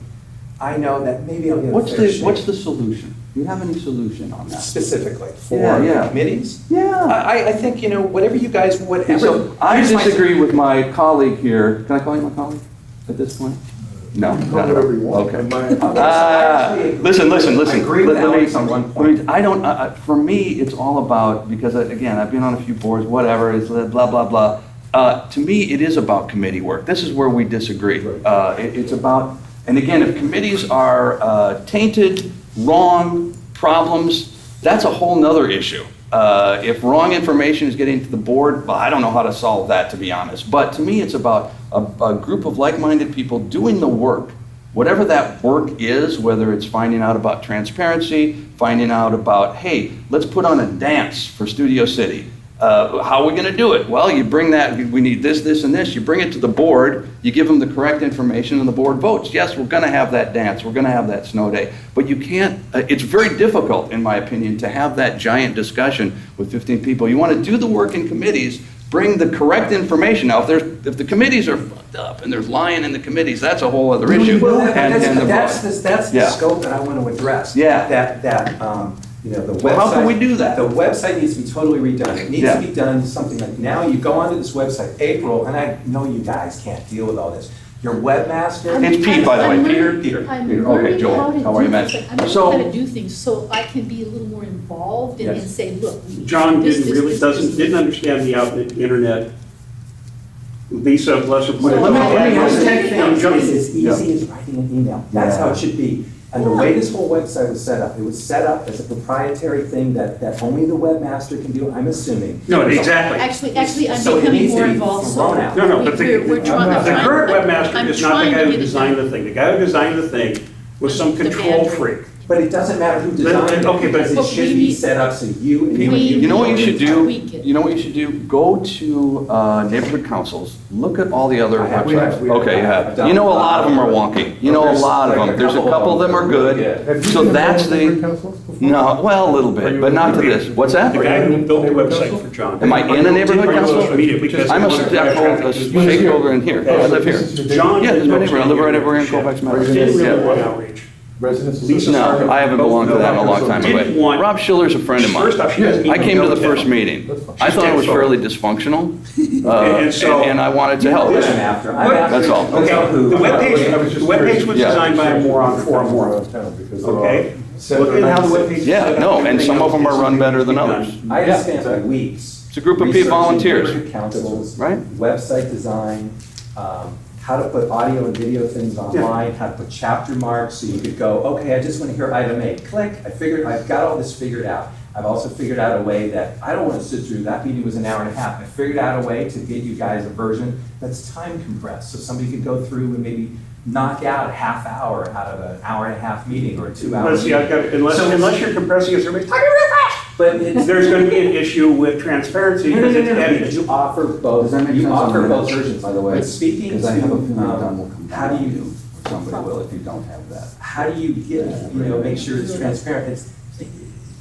I know that maybe I'll get a
What's
fair
the,
shake.
what's the solution? Do you have any solution on that?
Specifically
Yeah,
for
yeah.
committees?
Yeah.
I think, whatever you guys, whatever.
So I
here's my-
disagree with my colleague here. Can I call you my colleague at this point? No.
Call whatever you want.
Okay.
In my-
Listen.
I agree with
Let me-
Alex on one
let me-
point.
I don't, for me, it's all about, because again, I've been on a few boards, whatever, it's blah, blah, blah. To me, it is about committee work. This is where we disagree. It's about, and again, if committees are tainted, wrong, problems, that's a whole nother issue. If wrong information is getting to the board, well, I don't know how to solve that, to be honest. But to me, it's about a group of like-minded people doing the work. Whatever that work is, whether it's finding out about transparency, finding out about, hey, let's put on a dance for Studio City. How are we going to do it? Well, you bring that, we need this, this, and this. You bring it to the board, you give them the correct information, and the board votes. Yes, we're going to have that dance, we're going to have that snow day. But you can't, it's very difficult, in my opinion, to have that giant discussion with 15 people. You want to do the work in committees, bring the correct information. Now, if the committees are fucked up and there's lying in the committees, that's a whole other issue.
Well,
And the
that's the
Yeah.
scope that I want to address.
Yeah.
The website.
Well, how can we do that?
The website needs to be totally redone. It needs
Yeah.
to be done something like, now you go onto this website, April, and I know you guys can't deal with all this. Your webmaster.
It's Pete, by the way.
I'm
Peter,
learning-
Peter.
I'm
Peter. Okay,
learning
Joel.
how to
How are you,
do
man?
this. I'm learning
So-
how to do things so I can be a little more involved and
Yes.
say, look. we need
John
this,
didn't
this,
really,
this,
didn't understand the internet. Lisa, bless her.
Well,
Let me ask
Those
you-
tech things
John-
is as easy as writing an email. That's how it should be. And the way this whole website was set up, it was set up as a proprietary thing that only the webmaster can do, I'm assuming.
No, exactly.
Actually, I'm
So it
becoming
needs to
more
be
involved, so.
thrown out.
No, but
we're trying- I'm
the
trying-
current
I'm
webmaster is not the
trying
guy
to
who
get it
designed
done.
the thing. The guy who designed the thing was some
The
control
bad-
freak.
But it doesn't matter who designed it,
Okay, but-
because it
But
should
we
be
need-
set up so you and you.
You know what you should do?
Tweak it.
You know what you should do? Go to neighborhood councils, look at all the other
I have-
websites.
we have-
Okay,
I've
yeah.
done-
You know a lot of them are wonky. You know a lot of them. There's a couple of them are good.
Have you
So
been
that's
involved in
the,
neighborhood councils before?
no, well, a little bit, but not to this. What's that?
The guy who built the website for John.
Am I in a neighborhood
Are you
council?
social media? Because
I'm a
they wanna drive traffic to his website.
stakeholder in here. I live here.
John.
Yeah, this is my neighborhood. I live right over here in Colfax Meadows.
Didn't really
Yeah.
want outreach.
Residents.
Lisa
Association.
No, I haven't belonged to that in a long time
Didn't
anyway.
want-
Rob Schiller's a friend of mine.
First off, she doesn't
I
even
came to
know
the
town.
first meeting.
That's fine.
I thought it was
She's
fairly dysfunctional,
And so-
and I wanted to help.
I'm after. I'm after.
That's all.
Okay,
The
I was
webpage,
just
the webpage was
Yeah.
designed by a moron for a moron. Okay? Look at how the webpage is
Yeah,
set up.
no, and
Everything
some of
else
them are
needs
run
to be
better than
done.
others.
I have spent weeks.
It's a group of
researching
volunteers.
neighborhood councils,
Right.
website design, how to put audio and video things online, how to put chapter marks, so you could go, okay, I just want to hear item A, click, I've got all this figured out. I've also figured out a way that, I don't want to sit through, that meeting was an hour and a half. I figured out a way to get you guys a version that's time compressed, so somebody could go through and maybe knock out a half hour out of an hour and a half meeting or a 2 hour.
Let's see, I've got, unless you're compressing it, everybody's talking real fast.
But it's.
There's going to be an issue with transparency
No, no,
because
no,
it's
no, no,
edited.
you offer both,
Does that make
you
sense on
offer
the
both
minutes,
versions.
by the way?
But speaking to,
Because I have a feeling Don will come
how do
back to
you,
or somebody will if you don't have that.
how do you get, make sure it's transparent? It's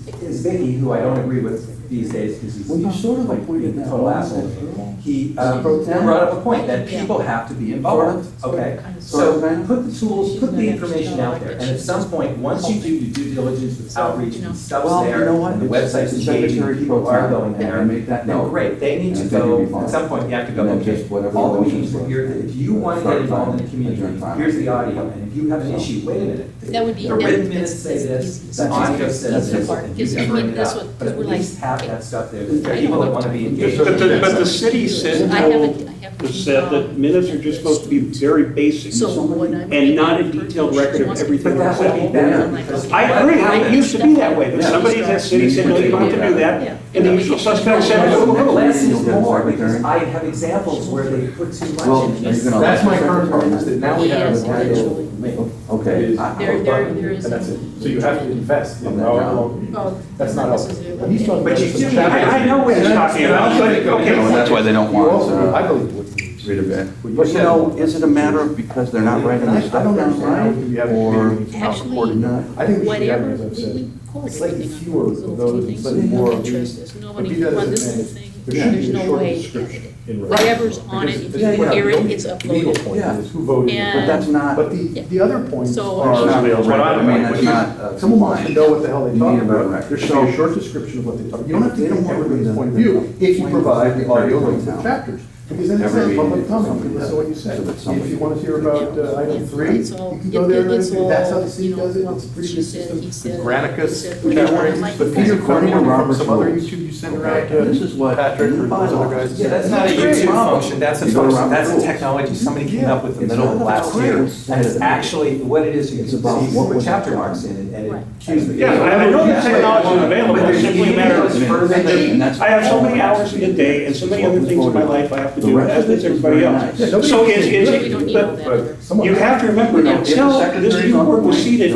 Izbicki, who I don't agree with these days, because he's.
Well, you sort of
like,
appointed
a
that
total
one.
asshole. He brought up a point that people have to be involved, okay? So put the tools, put the information out there, and at some point, once you do your due diligence with outreach and stuff's
Well, you
there,
know what?
and the
It's-
website's
it's
engaging,
secretary
people
pro
are
tem,
going
and
there,
make that
then
note.
great, they need to
And then you'll be
go,
fine.
at some point, you have to go,
And then
okay,
just whatever
all the
the
meetings
motions
were
were.
here, if you want to get
Start
involved in
time,
the community,
adjourn time.
here's the audio, and if you have an issue, wait a minute, the
That would be.
The written minutes say this, the audio says
That's the
this,
part,
and you
because,
can
I
bring
mean,
it
that's
up.
what,
But
because
at
we're like.
least have that stuff there,
I
there are
don't
people
know
that
what
wanna be
to do.
engaged.
But the city said,
I haven't.
said that minutes are just supposed to be very basic
So what I'm.
and not a detailed record of everything
But
that's
that would be
said.
better.
I agree, it used to be that way, but somebody at that city said, no, you don't have to do that. And the usual suspect said, oh,
Less is more, because I have examples where they put too much
Well,
in.
are you gonna-
That's my current problem, is that now we have
Yes,
a manual.
eventually.
Okay.
There is.
And that's it. So you have to invest in
From that
how,
Oh,
that's not helpful.
necessarily.
When he's talking
But
about
you
some
do-
chapters-
I know what he's talking about, but, okay.
No, that's why they don't
You
want,
also, I
uh,
believe what
read a bit.
What you
But you
said.
know, is it a matter of because they're not writing
And I
this stuff
don't
down
understand how we can be
right?
having
Or
meetings without
Actually,
recording that. I think we should be having,
whatever,
as I've
we
said,
record
slightly
everything on
fewer
those
of
little
those,
things,
slightly
no
more of
interest,
these.
there's
But
nobody
be that
run
as
this
it
little
may,
thing,
there should
there's
be a
no
short
way.
description in writing.
Whatever's on it, if you hear it, it's
The legal
uploaded.
point
Yeah.
is who voted.
And-
But that's not,
But the other points
So-
are,
That's not real,
what
right?
I mean,
I'm,
that's
when
not,
someone wants to know what the hell they
You
talk
need a better
about,
record.
there should be a short description of what they talk. You don't have to get everybody's point of view if you provide the audio links to chapters. Because then it's not public comment, you can listen to what you say. If you want to hear about item 3,
It's all-
you can go there,
it's
and that's how
all,
the city
you know,
does it,
well,
it's a pretty
she
good
said,
system.
he said,
The Granicus
he said,
chapter,
whatever.
but Peter
According to
Cornwall from
Robert's
some other
rules.
YouTube you send around
This is what
Patrick
in
or
the
those other
bylaws.
guys.
Yeah, that's not a
Great
YouTube
problem.
function, that's a
You go
function,
around
that's
the
a
rules.
technology somebody came up with in the
It's
middle
not
of
about
last year.
rules.
And it's actually, what it is, you
It's
can
about
see,
what
put
was
chapter
done.
marks in it, and it
Right.
cues the.
Yeah, I know the technology is available,
But
it's
there's
simply a matter of.
And that's-
I have so many hours in a day and so many other things in my life I have to
The
do,
rest
as
of it
does
is
everybody
very
else.
nice.
Yeah, nobody-
So
We don't need all
but
that.
But someone.
you have to remember,
Yeah.
until this new board was seated,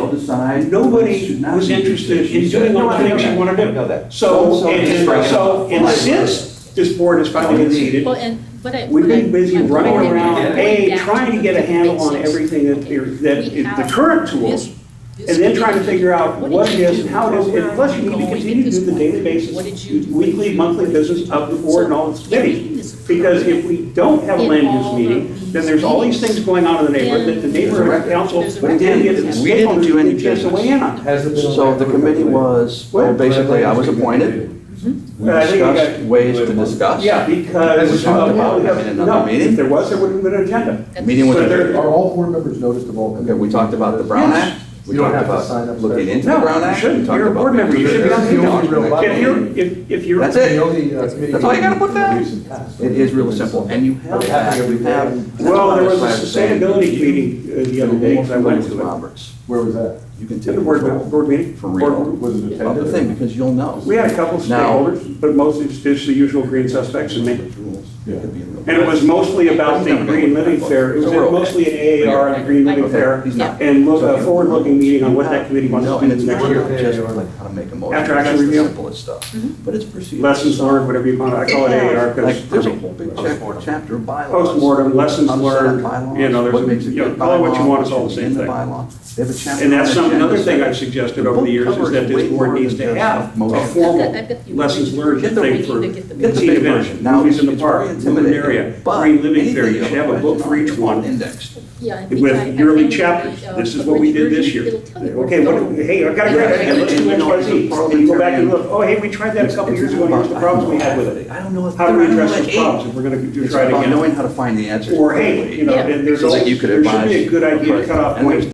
nobody was interested in doing all the things you want to
I know
do.
that.
So, and since this board has finally been seated,
Well, and, but I.
we've
but
been
I-
busy
I'm
running
going
around,
back
trying to get a
the
handle on
basics.
everything that,
Okay.
that
We
the
have
current tools,
this
and then trying to figure out what it is and how it is, and
program
plus you need to
going
continue to
at
do
this
the daily
point.
basis,
What did you do?
weekly, monthly business of the board and all its committees. Because if we don't have a
In
land
all
use
of
meeting,
these
then there's all these
meetings,
things going on in the neighborhood that the neighborhood council
There's a
didn't get,
record.
We didn't do any
chance to weigh in on.
Has it been on
So the
record?
committee was, well, basically, I was appointed. We
I think you
discussed
got-
ways to discuss.
Yeah, because,
We talked about having another
no,
meeting.
if there was, there wouldn't have been an agenda.
Meeting was
But there-
adjourned.
Are all board members noticed of all?
Okay, we talked about the Brown
Yes.
Act. We
You don't
talked
have to sign
about
up
looking
special.
into the
No,
Brown
you
Act.
shouldn't.
We talked
You're a
about
board member. You should be on
That's the only real
the
bylaw.
if you're.
That's
The
it.
only committee.
That's all you gotta put down.
Recent past.
It is really simple, and you have
But it happens
that,
every
you
day.
have.
Well, there was a
that's why I'm saying
sustainability meeting the other day, because I went to it.
Roberts.
Where was that?
You can
At
take
the
control
board meeting.
for real
Was it
of
attended?
the thing, because you'll know.
We had a couple of
Now-
stakeholders, but mostly just the usual green suspects and me.
Yeah.
And it was mostly about the Green Living Fair. It was mostly an AAR and a Green Living Fair,
He's not.
and a forward-looking meeting on what that committee wants
No,
to
and
do
it's
next
not
year.
just like how to make a motion.
After action
That's the
review.
simplest stuff, but it's procedural.
Lessons learned, whatever you want, I call it AAR, because.
Like, there's a whole big chapter of bylaws.
Postmortem, lessons
How to set up
learned,
bylaws,
you know,
what makes
there's,
a
you know,
good
call it what you
bylaw,
want, it's all the
what's
same
in the
thing.
bylaw. They have a chapter
And that's
on
some, another
agenda
thing
setting.
I've suggested
The
over the
book
years is
covers
that this
way
board
more
needs
than
to
just
have a
motion.
formal
I've got the
lessons
original.
learned
Get the-
thing for
Get the
Get the
teen
big
events,
version. Now,
movies in the
it's
park,
very
moving
intimidating,
area,
but
Green Living Fair,
anything
you should have a book for each one.
Indexed.
Yeah, I think
With
I
yearly
think
chapters,
the,
this is what we did this year.
it'll tell you where
Okay,
to
what,
go.
hey, I got a great idea, let's do X, Y, Z, and you go back and look, oh, hey, we tried that a couple years ago, here's the problems we had with it.
I don't know if.
How do we address
like
those problems if we're gonna do,
It's
try it
about
again?
knowing how to find the answers.
Or, hey, you know,
Yeah.
and there's
So that
always,
you could
there should be
advise
a good idea to cut off
And there's
points